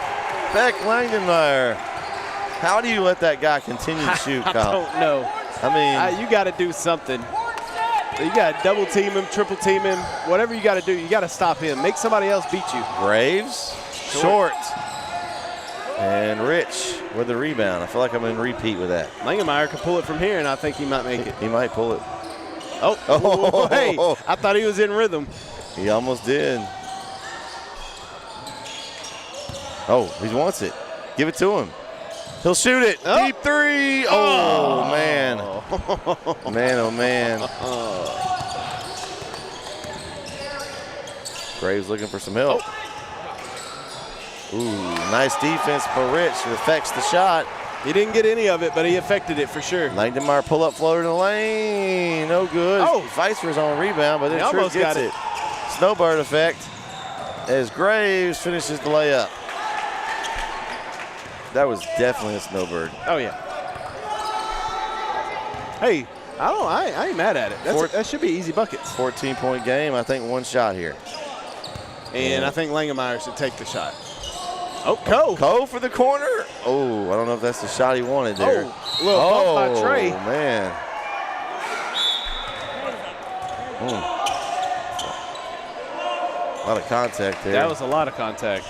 Beck Langenmeyer. How do you let that guy continue to shoot, Kyle? I don't know. I mean, you got to do something. You got to double team him, triple team him, whatever you got to do. You got to stop him. Make somebody else beat you. Graves, short. And Rich with the rebound. I feel like I'm in repeat with that. Langenmeyer could pull it from here, and I think he might make it. He might pull it. Oh, hey, I thought he was in rhythm. He almost did. Oh, he wants it. Give it to him. He'll shoot it. Oh. Deep three. Oh, man. Man, oh, man. Graves looking for some help. Ooh, nice defense for Rich. It affects the shot. He didn't get any of it, but he affected it for sure. Langdenmeyer pull-up floater in the lane. No good. Oh. Fights for his own rebound, but then He Troup almost gets got it. Snowbird effect as Graves finishes the layup. That was definitely a snowbird. Oh, yeah. Hey, I ain't mad at it. That should be easy buckets. 14-point game. I think one shot here. And I think Langenmeyer should take the shot. Oh, Ko for the corner. Oh, I don't know if that's the shot he wanted there. Oh, a little bump by Trey. Oh, man. A lot of contact there. That was a lot of contact.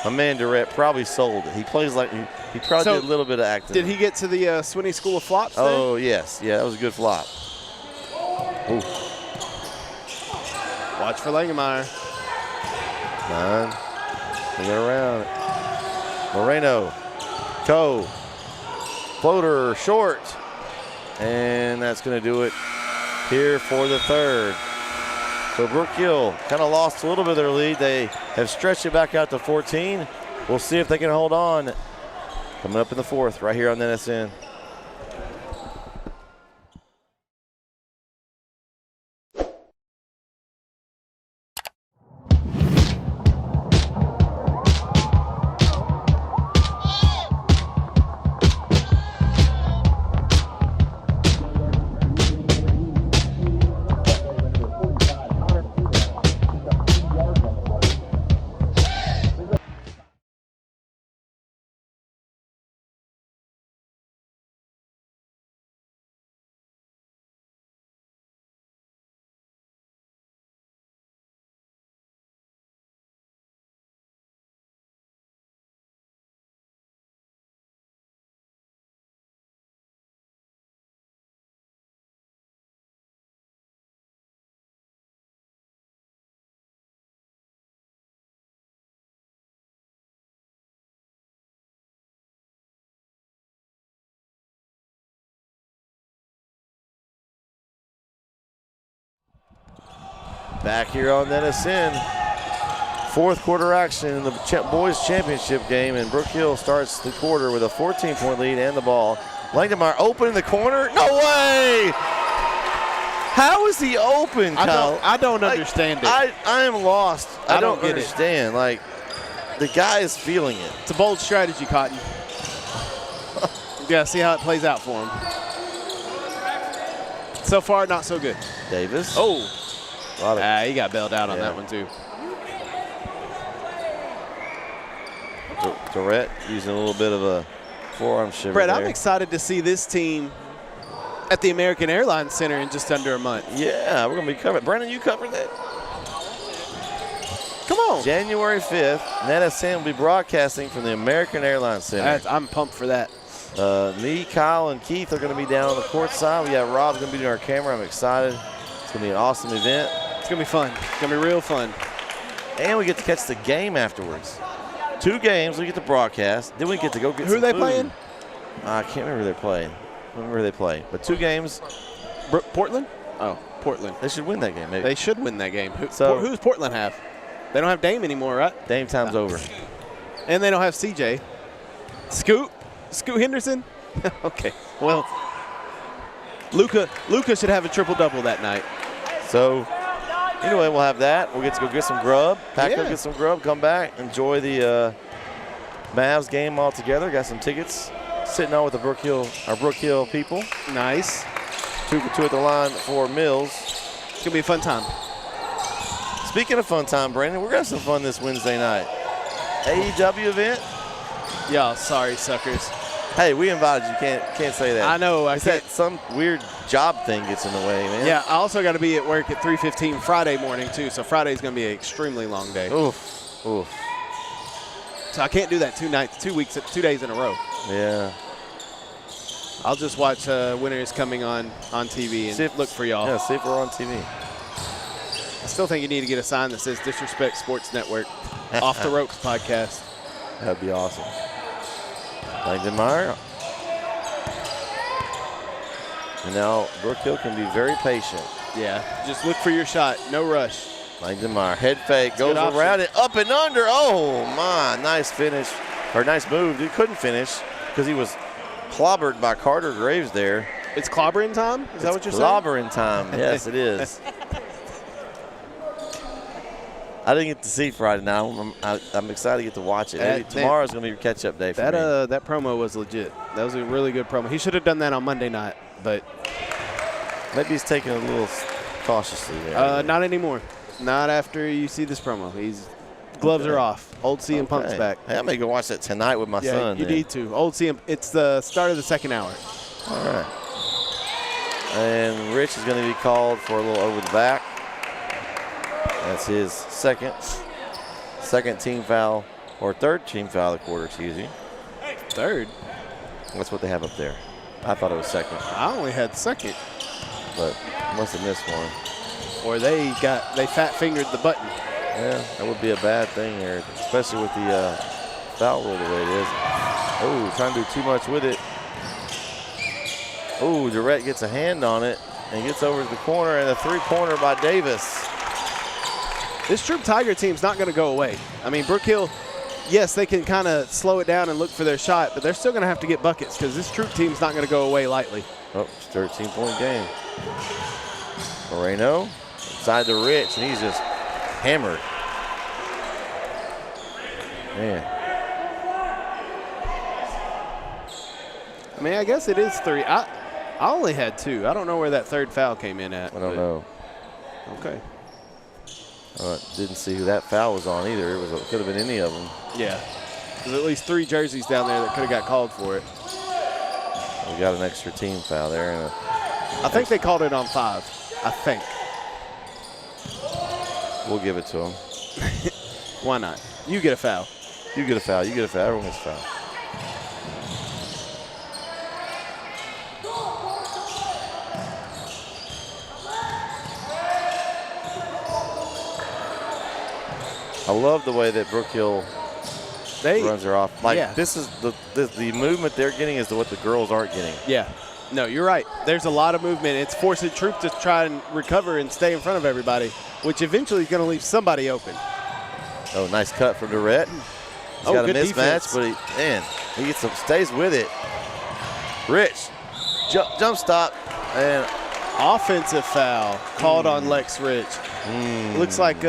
My man Durrett probably sold it. He plays like he probably did a little bit of acting. Did he get to the Swinney School of Flops there? Oh, yes. Yeah, that was a good flop. Ooh. Watch for Langenmeyer. 9. They get around it. Moreno. Ko. Floater short. And that's going to do it here for the third. So Brook Hill kind of lost a little bit of their lead. They have stretched it back out to 14. We'll see if they can hold on. Coming up in the fourth right here on NSN. Back here on NSN. Fourth quarter action in the boys championship game, and Brook Hill starts the quarter with a 14-point lead and the ball. Langdenmeyer open in the corner. No way! How is he open, Kyle? I don't understand it. I am lost. I don't get understand. Like, the guy is feeling it. It's a bold strategy, Cotton. You got to see how it plays out for him. So far, not so good. Davis. Oh. He got bailed out on that one, too. Durrett using a little bit of a forearm shiver Brett, there. I'm excited to see this team at the American Airlines Center in just under a month. Yeah, we're going to be covered. Brandon, you covered that? Come on. January 5th, NSN will be broadcasting from the American Airlines Center. I'm pumped for that. Me, Kyle, and Keith are going to be down on the court side. We got Rob's going to be doing our camera. I'm excited. It's going to be an awesome event. It's going to be fun. It's going to be real fun. And we get to catch the game afterwards. 2 games, we get to broadcast. Then we get to go get Who some are they food. playing? I can't remember who they're playing. I don't remember who they play. But 2 games. Portland? Oh, Portland. They should win that game, maybe. They should win that game. Who's Portland have? They don't have Dame anymore, right? Dame time's over. And they don't have CJ. Scoot Henderson? Okay. Well, Luka should have a triple-double that night. So, anyway, we'll have that. We'll get to go get some grub. Pack up, Yeah. get some grub, come back, enjoy the Mavs game all together. Got some tickets sitting on with the our Brook Hill people. Nice. 2 for 2 at the line for Mills. It's going to be a fun time. Speaking of fun time, Brandon, we're going to have some fun this Wednesday night. AEW event. Y'all, sorry, suckers. Hey, we invited you. Can't say that. I know. I It's can't. that some weird job thing gets in the way, man. Yeah, I also got to be at work at 3:15 Friday morning, too. So Friday's going to be an extremely long day. Oof. Oof. So I can't do that 2 days in a row. Yeah. I'll just watch Winter is Coming on TV and look for y'all. Yeah, see if we're on TV. I still think you need to get a sign that says Disrespect Sports Network, Off the Ropes podcast. That'd be awesome. Langdon Meyer. And now Brook Hill can be very patient. Yeah, just look for your shot. No rush. Langdon Meyer, head fake, That's goes a good around option. it, up and under. Oh, my, nice finish, or nice move. He couldn't finish because he was clobbered by Carter Graves there. It's clobbering time? Is that what you're saying? Clobbering time. Yes, it is. I didn't get to see Friday night. I'm excited to get to watch it. Maybe tomorrow's going to be your catch-up day for me. That promo was legit. That was a really good promo. He should have done that on Monday night, but maybe he's taking it a little cautiously there. not anymore. Not after you see this promo. Gloves are off. Old CM Punk's back. Hey, I may go watch that tonight with my son. You need to. Old CM. It's the start of the second hour. All right. And Rich is going to be called for a little over the back. That's his second team foul, or third team foul of the quarter, excuse me. Third? That's what they have up there. I thought it was second, I only had second. but must have missed one. Or they fat-fingered the button. Yeah, that would be a bad thing here, especially with the foul rule the way it is. Oh, trying to do too much with it. Oh, Durrett gets a hand on it and gets over to the corner, and a three-pointer by Davis. This Troup Tiger team's not going to go away. I mean, Brook Hill, yes, they can kind of slow it down and look for their shot, but they're still going to have to get buckets because this Troup team's not going to go away lightly. Oh, it's a 13-point game. Moreno inside to Rich, and he's just hammered. Man. I mean, I guess it is three. I only had two. I don't know where that third foul came in at. I don't know. Okay. Didn't see who that foul was on either. It could have been any of them. Yeah. There's at least 3 jerseys down there that could have got called for it. We got an extra team foul there. And I think they called it on 5. I think. we'll give it to them. Why not? You get a foul. You get a foul. You get a foul. Everyone gets a foul. I love the way that Brook Hill runs her off. This is the movement they're getting is what the girls aren't getting. Yeah. No, you're right. There's a lot of movement. It's forcing Troup to try and recover and stay in front of everybody, which eventually is going to leave somebody open. Oh, nice cut from Durrett. He's got a mismatch, but he stays with it. Rich, jump stop, and offensive foul called on Lex Rich. Looks like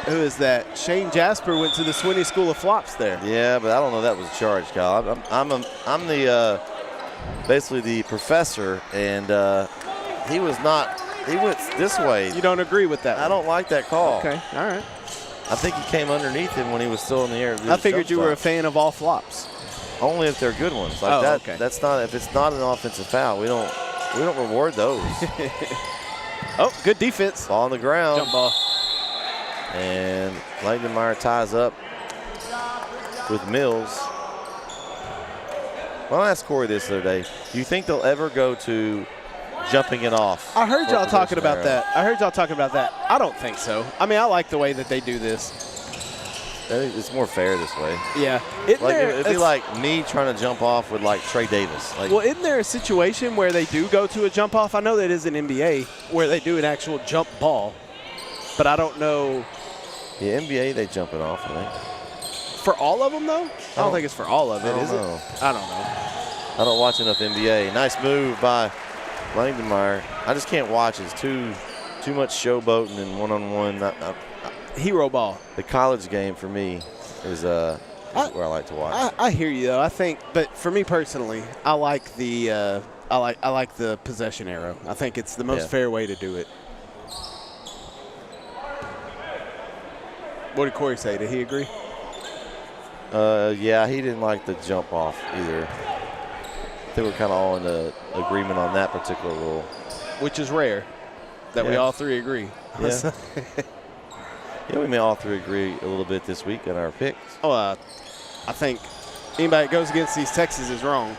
who is that? Shane Jasper went to the Swinney School of Flops there. Yeah, but I don't know that was a charge, Kyle. I'm the basically the professor, and he was not. He went this way. You don't agree with that? I don't like that call. Okay, all right. I think he came underneath him when he was still in the air. I figured you were a fan of all flops. Only if they're good ones. Like that. Okay. That's not. If it's not an offensive foul, we don't reward those. Oh, good defense. Ball on the ground. Jump ball. And Langdon ties up with Mills. Well, I asked Corey this the other day. Do you think they'll ever go to jumping it off? I heard y'all talking about that. I don't think so. I mean, I like the way that they do this. It's more fair this way. Yeah. It'd be like me trying to jump off with like Trey Davis. Well, isn't there a situation where they do go to a jump off? I know that is an NBA where they do an actual jump ball, but I don't know. The NBA, they jump it off, I think. For all of them, though? I don't think it's for all of it, is it? I don't know. I don't watch enough NBA. Nice move by Langdon. I just can't watch it. It's too much showboating and one-on-one. Hero ball. The college game for me is where I like to watch. I hear you though. I think, but for me personally, I like the I like the possession arrow. I think it's the most fair way to do it. What did Corey say? Did he agree? Yeah, he didn't like the jump off either. I think we're kind of all in agreement on that particular rule. Which is rare that we all three agree. Yeah. Yeah, we may all three agree a little bit this week on our picks. Oh, I think anybody that goes against East Texas is wrong.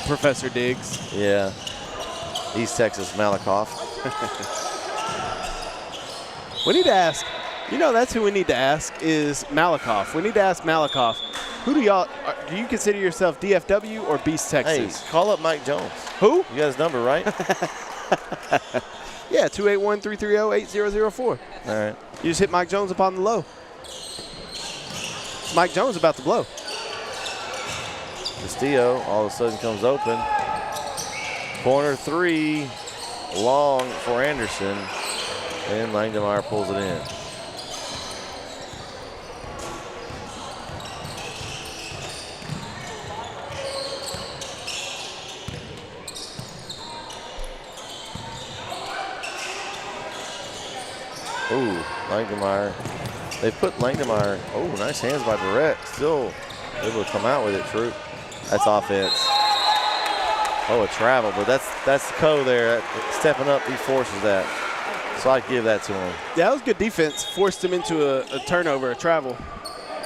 Professor Diggs. Yeah. East Texas Malakoff. We need to ask. You know, that's who we need to ask is Malakoff. We need to ask Malakoff. Who do y'all – do you consider yourself DFW or Beast Texas? Hey, call up Mike Jones. Who? You got his number, right? Yeah, 281-330-8004. All right. You just hit Mike Jones upon the low. Mike Jones about to blow. Castillo all of a sudden comes open. Corner three, long for Anderson. And Langdemeyer pulls it in. Ooh, Langdemeyer. They put Langdemeyer. Oh, nice hands by Barrett. Still able to come out with it, Troup. That's offense. Oh, a travel, but that's Coe there. Stepping up, he forces that. So I give that to him. Yeah, that was good defense. Forced him into a turnover, a travel.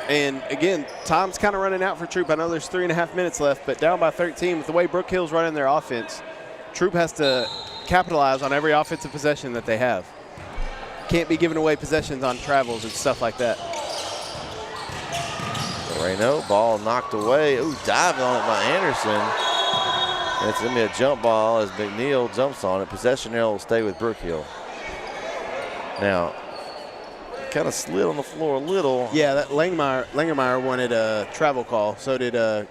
And, again, time's kind of running out for Troup. I know there's 3.5 minutes left, but down by 13 with the way Brook Hill's running their offense, Troup has to capitalize on every offensive possession that they have. Can't be giving away possessions on travels and stuff like that. Moreno, ball knocked away. Ooh, diving on it by Anderson. It's going to be a jump ball as McNeil jumps on it. Possession arrow will stay with Brook Hill. Now, kind of slid on the floor a little. Yeah, that Langermeyer wanted a travel call. So did the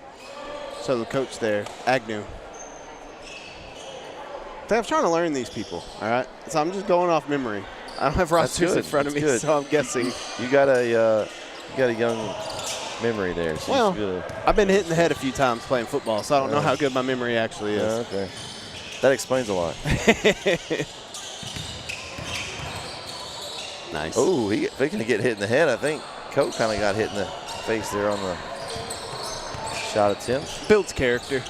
coach there, Agnew. I'm trying to learn these people, all right? So I'm just going off memory. I don't have rosters in front of me, so I'm guessing. You got a young memory there. So well, I've been hit in the head a few times playing football, so I don't know how good my memory actually is. Okay. That explains a lot. Nice. Oh, he's going to get hit in the head. I think Coe kind of got hit in the face there on the shot attempt. Builds character.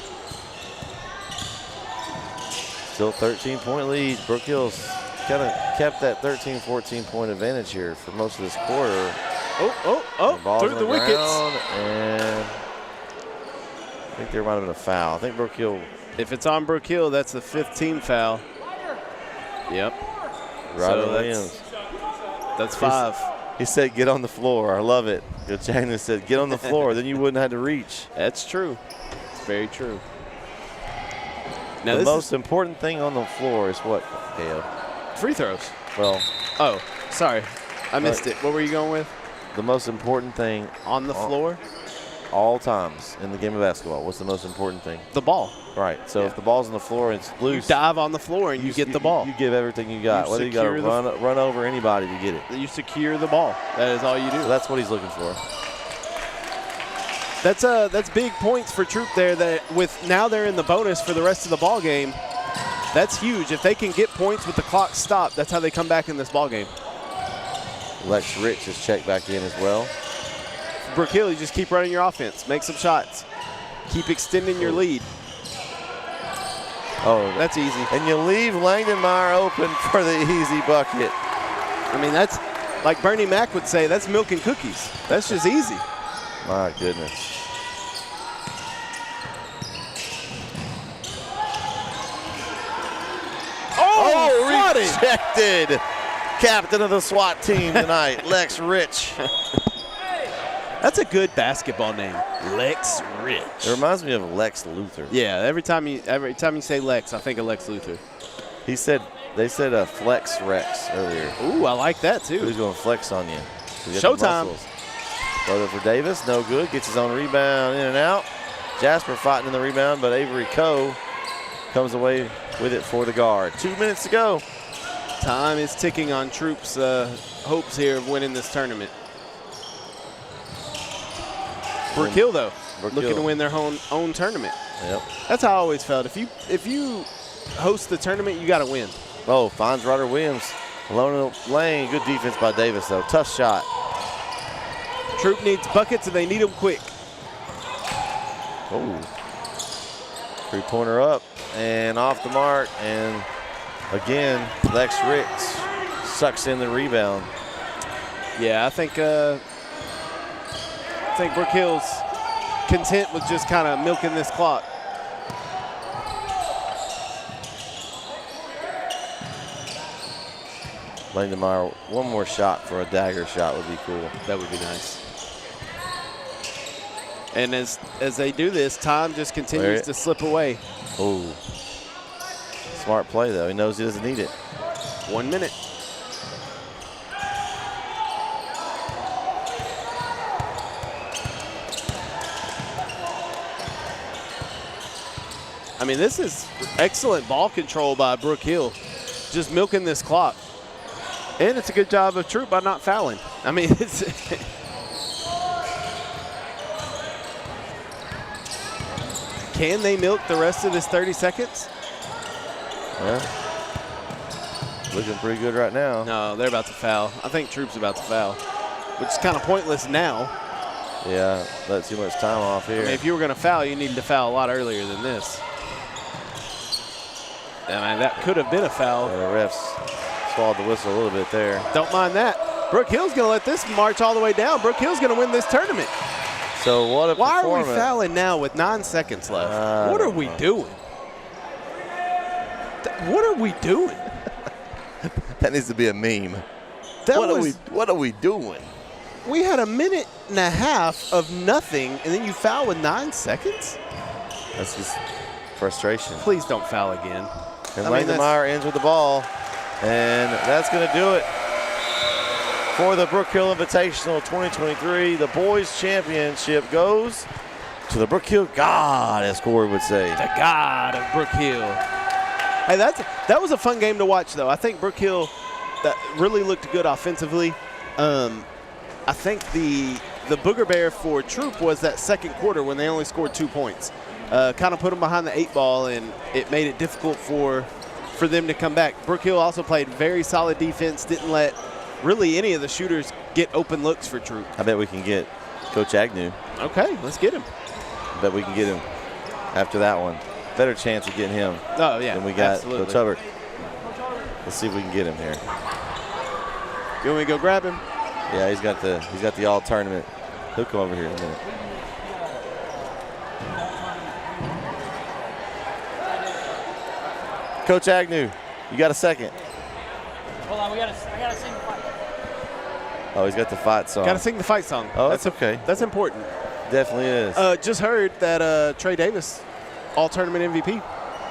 Still 13-point lead. Brook Hill's kind of kept that 13, 14-point advantage here for most of this quarter. Through the wickets. And I think there might have been a foul. I think Brook Hill. If it's on Brook Hill, that's the 5th team foul. Yep. Rodney Williams. That's 5. He said, get on the floor. I love it. Jackson said, get on the floor. Then you wouldn't have to reach. That's true. It's very true. Now the most important thing on the floor is what, KO? Free throws. Well. Oh, sorry. I missed it. What were you going with? The most important thing. On the floor? All times in the game of basketball. What's the most important thing? The ball. Right. So if the ball's on the floor and it's loose. You dive on the floor and you get the ball. You give everything you got. Whether you got to run over anybody to get it. You secure the ball. That is all you do. So that's what he's looking for. That's big points for Troup there. That with now they're in the bonus for the rest of the ball game. That's huge. If they can get points with the clock stopped, that's how they come back in this ball game. Lex Rich has checked back in as well. Brook Hill, you just keep running your offense. Make some shots. Keep extending your lead. Oh, that's easy. And you leave Langdemeyer open for the easy bucket. I mean, that's like Bernie Mac would say, that's milk and cookies. That's just easy. My goodness. Oh, rejected. Captain of the SWAT team tonight, Lex Rich. That's a good basketball name, Lex Rich. It reminds me of Lex Luthor. Yeah, every time you say Lex, I think of Lex Luthor. They said a flex Rex earlier. Ooh, I like that too. Who's going to flex on you? Showtime. Brother for Davis, no good. Gets his own rebound in and out. Jasper fighting in the rebound, but Avery Coe comes away with it for the guard. 2 minutes to go. Time is ticking on Troup's hopes here of winning this tournament. Brook Hill, though, Brook looking Hill. to win their own tournament. Yep. That's how I always felt. If you host the tournament, you got to win. Oh, finds Ryder Williams. Alone in the lane. Good defense by Davis, though. Tough shot. Troup needs buckets, and they need them quick. Oh. Three-pointer up and off the mark. And again, Lex Ricks sucks in the rebound. Yeah, I think Brook Hill's content with just kind of milking this clock. Langdemeier, one more shot for a dagger shot would be cool. That would be nice. And as they do this, time just continues to slip away. Oh. Smart play, though. He knows he doesn't need it. 1 minute. I mean, this is excellent ball control by Brook Hill, just milking this clock. And it's a good job of Troup by not fouling. I mean, it's can they milk the rest of this 30 seconds? Well, looking pretty good right now. No, they're about to foul. I think Troup's about to foul, which is kind of pointless now. Yeah, let too much time off here. I mean, if you were going to foul, you needed to foul a lot earlier than this. I mean, that could have been a foul. The refs swallowed the whistle a little bit there. Don't mind that. Brook Hill's going to let this march all the way down. Brook Hill's going to win this tournament. So what a Why performance. are we fouling now with 9 seconds left? What are we doing? What are we doing? That needs to be a meme. That What are we doing? We had a minute and a half of nothing, and then you foul with 9 seconds? That's just frustration. Please don't foul again. And I mean, Langdemeier ends with the ball. And that's going to do it for the Brook Hill Invitational 2023. The boys championship goes to the Brook Hill God, as Corey would say. The God of Brook Hill. Hey, that was a fun game to watch, though. I think Brook Hill that really looked good offensively. I think the booger bear for Troup was that second quarter when they only scored 2 points. Kind of put them behind the 8 ball, and it made it difficult for them to come back. Brook Hill also played very solid defense, didn't let really any of the shooters get open looks for Troup. I bet we can get Coach Agnew. Okay, let's get him. I bet we can get him after that one. Better chance of getting him Oh, yeah, than we got absolutely. Coach Hubbard. Let's see if we can get him here. You want me to go grab him? Yeah, he's got the all tournament. He'll come over here in a minute. Coach Agnew, you got a second. Hold on, I gotta sing the fight. Oh, he's got the fight song. Got to sing the fight song. Oh, that's okay. That's important. Definitely is. Just heard that Trey Davis, all-tournament MVP.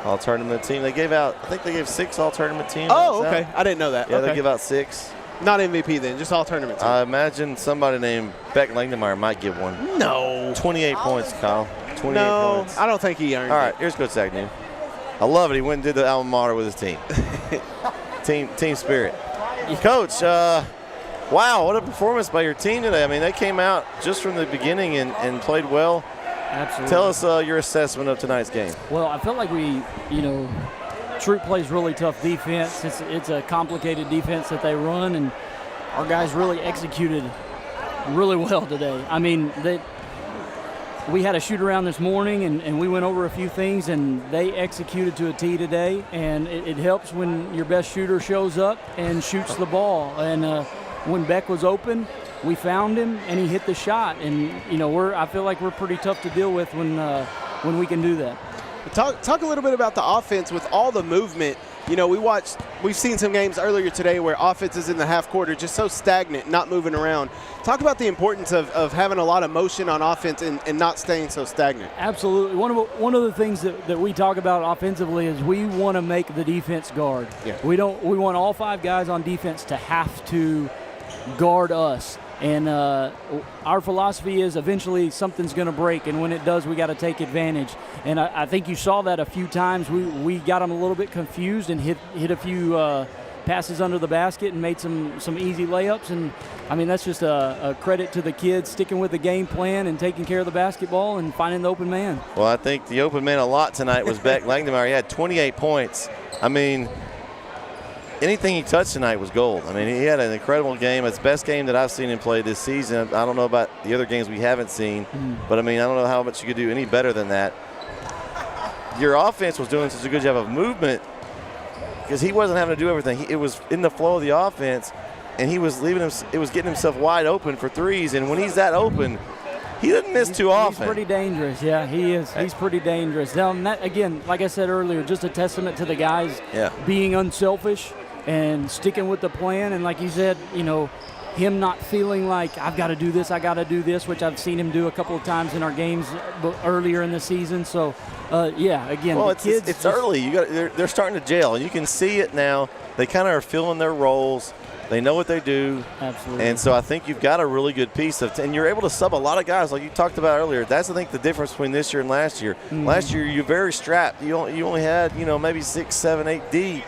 All tournament team. They gave out, I think they gave 6 all tournament teams. Oh, okay. I didn't know that. Yeah, okay. they give out 6. Not MVP then, just all-tournament team. I imagine somebody named Beck Langdemeier might give one. No. 28 points, Kyle. 28 No, points. I don't think he earned All right, here's Coach Agnew. I love it. He went and did the alma mater with his team. team spirit. Coach, wow, what a performance by your team today. I mean, they came out just from the beginning and played well. Absolutely. Tell us your assessment of tonight's game. Well, I felt like Troup plays really tough defense. It's a complicated defense that they run, and our guys really executed really well today. I mean, we had a shoot around this morning, and we went over a few things, and they executed to a T today, and it helps when your best shooter shows up and shoots the ball. And when Beck was open, we found him, and he hit the shot. And, I feel like we're pretty tough to deal with when we can do that. Talk a little bit about the offense with all the movement. We've seen some games earlier today where offense is in the half quarter just so stagnant, not moving around. Talk about the importance of having a lot of motion on offense and not staying so stagnant. Absolutely. One of the things that we talk about offensively is we want to make the defense guard. Yeah. We want all 5 guys on defense to have to guard us. And our philosophy is eventually something's going to break, and when it does, we got to take advantage. And I think you saw that a few times. We got them a little bit confused and hit a few passes under the basket and made some easy layups. And, I mean, that's just a credit to the kids sticking with the game plan and taking care of the basketball and finding the open man. Well, I think the open man a lot tonight was Beck Langdemeyer. He had 28 points. I mean, anything he touched tonight was gold. I mean, he had an incredible game. It's the best game that I've seen him play this season. I don't know about the other games we haven't seen, but, I mean, I don't know how much you could do any better than that. Your offense was doing such a good job of movement because he wasn't having to do everything. It was in the flow of the offense, and he was leaving him. It was getting himself wide open for threes, and when he's that open, he doesn't miss too often. He's pretty dangerous. Yeah, he is. He's pretty dangerous. Now, and that, again, like I said earlier, just a testament to the guys being unselfish and sticking with the plan. And like you said, you know, him not feeling like I've got to do this, which I've seen him do a couple of times in our games earlier in the season. So, again, well, the it's early. They're starting to gel, and you can see it now. They kind of are filling their roles. They know what they do. Absolutely. And so I think you've got a really good piece of, and you're able to sub a lot of guys like you talked about earlier. That's, I think, the difference between this year and last year. Last year, you're very strapped. You only had, maybe 6, 7, 8 deep.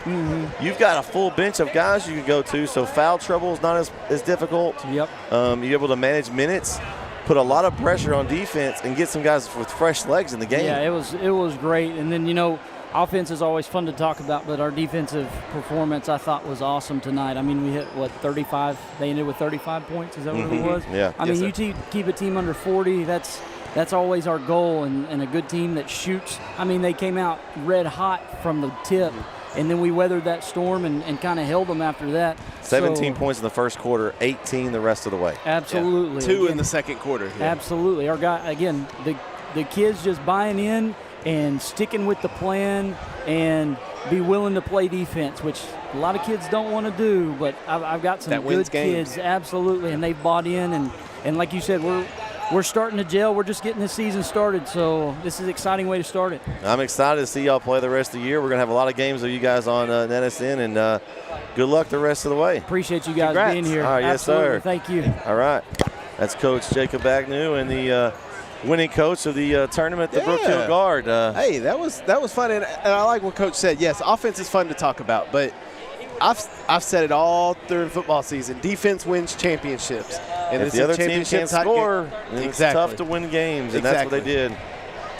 You've got a full bench of guys you can go to, so foul trouble is not as difficult. Yep. You're able to manage minutes, put a lot of pressure on defense, and get some guys with fresh legs in the game. Yeah, it was great. And then, offense is always fun to talk about, but our defensive performance I thought was awesome tonight. I mean, we hit, 35? They ended with 35 points. Is that what it was? Yeah. I mean, you keep a team under 40, that's always our goal, and a good team that shoots. I mean, they came out red hot from the tip, and then we weathered that storm and kind of held them after that. 17 points in the first quarter, 18 the rest of the way. Absolutely. Yeah. 2 in the second quarter. Yeah. Absolutely. Our guy, again, the kids just buying in and sticking with the plan and be willing to play defense, which a lot of kids don't want to do, but I've got some good kids, absolutely, and they've bought in. And like you said, we're starting to gel. We're just getting the season started, so this is an exciting way to start it. I'm excited to see y'all play the rest of the year. We're going to have a lot of games of you guys on NSN, and good luck the rest of the way. Appreciate you guys Congrats. being here. All right, absolutely. yes, sir. Thank you. All right. That's Coach Jacob Agnew and the winning coach of the tournament, the Brook Hill Guard. Hey, that was fun, and I like what Coach said. Yes, offense is fun to talk about, but I've said it all during football season. Defense wins championships, and if the other team can't score, it's tough to win games, and that's what they did.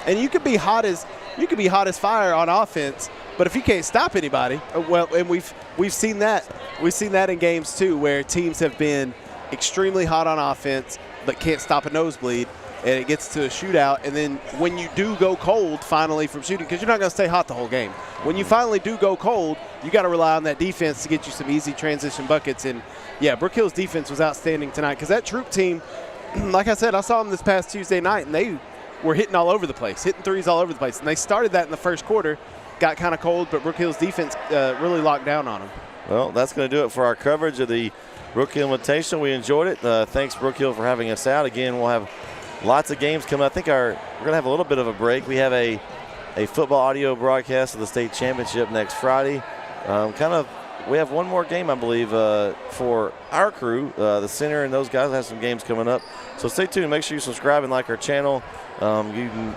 And you could be hot as fire on offense, but if you can't stop anybody, and we've seen that. We've seen that in games too, where teams have been extremely hot on offense but can't stop a nosebleed. And it gets to a shootout, and then when you do go cold finally from shooting, because you're not going to stay hot the whole game. When you finally do go cold, you got to rely on that defense to get you some easy transition buckets. And, yeah, Brook Hill's defense was outstanding tonight because that Troup team, like I said, I saw them this past Tuesday night, and they were hitting all over the place, hitting threes all over the place. And they started that in the first quarter, got kind of cold, but Brook Hill's defense really locked down on them. Well, that's going to do it for our coverage of the Brook Hill Invitational. We enjoyed it. Thanks, Brook Hill, for having us out. Again, we'll have lots of games coming. I think we're going to have a little bit of a break. We have a football audio broadcast of the state championship next Friday. We have one more game, I believe, for our crew. The center and those guys have some games coming up. So stay tuned. Make sure you subscribe and like our channel. You can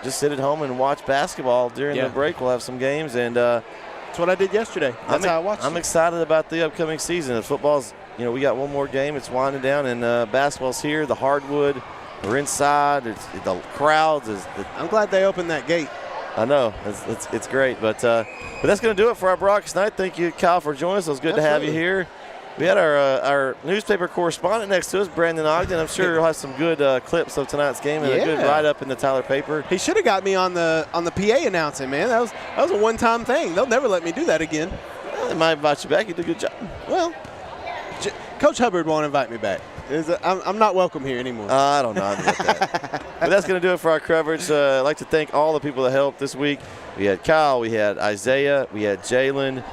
just sit at home and watch basketball during the break. We'll have some games. And that's what I did yesterday. That's how I watched it. I'm excited about the upcoming season. The football's, we got one more game. It's winding down, and basketball's here. The hardwood. We're inside. The crowds. I'm glad they opened that gate. I know. It's great. But that's going to do it for our broadcast tonight. Thank you, Kyle, for joining us. It was good to have you here. We had our newspaper correspondent next to us, Brandon Ogden. I'm sure he'll have some good clips of tonight's game and a good write-up in the Tyler paper. He should have got me on the PA announcing, man. That was a one-time thing. They'll never let me do that again. Well, they might invite you back. You did a good job. Well, Coach Hubbard won't invite me back. I'm not welcome here anymore. I don't know about that. But that's going to do it for our coverage. I'd like to thank all the people that helped this week. We had Kyle, we had Isaiah, we had Jalen,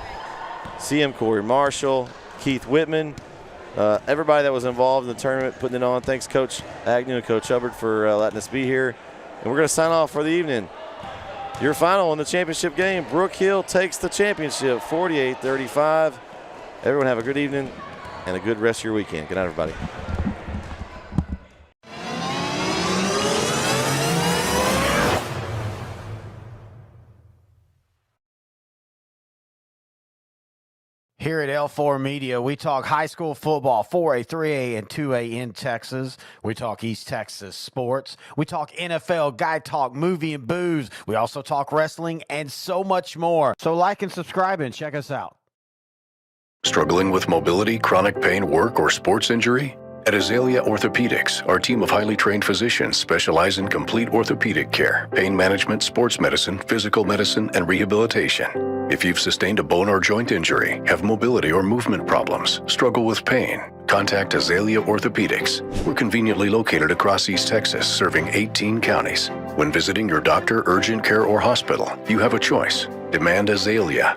CM Corey Marshall, Keith Whitman, everybody that was involved in the tournament, putting it on. Thanks, Coach Agnew and Coach Hubbard, for letting us be here. And we're going to sign off for the evening. Your final in the championship game, Brook Hill takes the championship, 48-35. Everyone have a good evening and a good rest of your weekend. Good night, everybody. Here at L4 Media, we talk high school football, 4A, 3A, and 2A in Texas. We talk East Texas sports. We talk NFL, guy talk, movie and booze. We also talk wrestling and so much more. So like and subscribe and check us out. Struggling with mobility, chronic pain, work, or sports injury? At Azalea Orthopedics, our team of highly trained physicians specialize in complete orthopedic care, pain management, sports medicine, physical medicine, and rehabilitation. If you've sustained a bone or joint injury, have mobility or movement problems, struggle with pain, contact Azalea Orthopedics. We're conveniently located across East Texas, serving 18 counties. When visiting your doctor, urgent care, or hospital, you have a choice. Demand Azalea.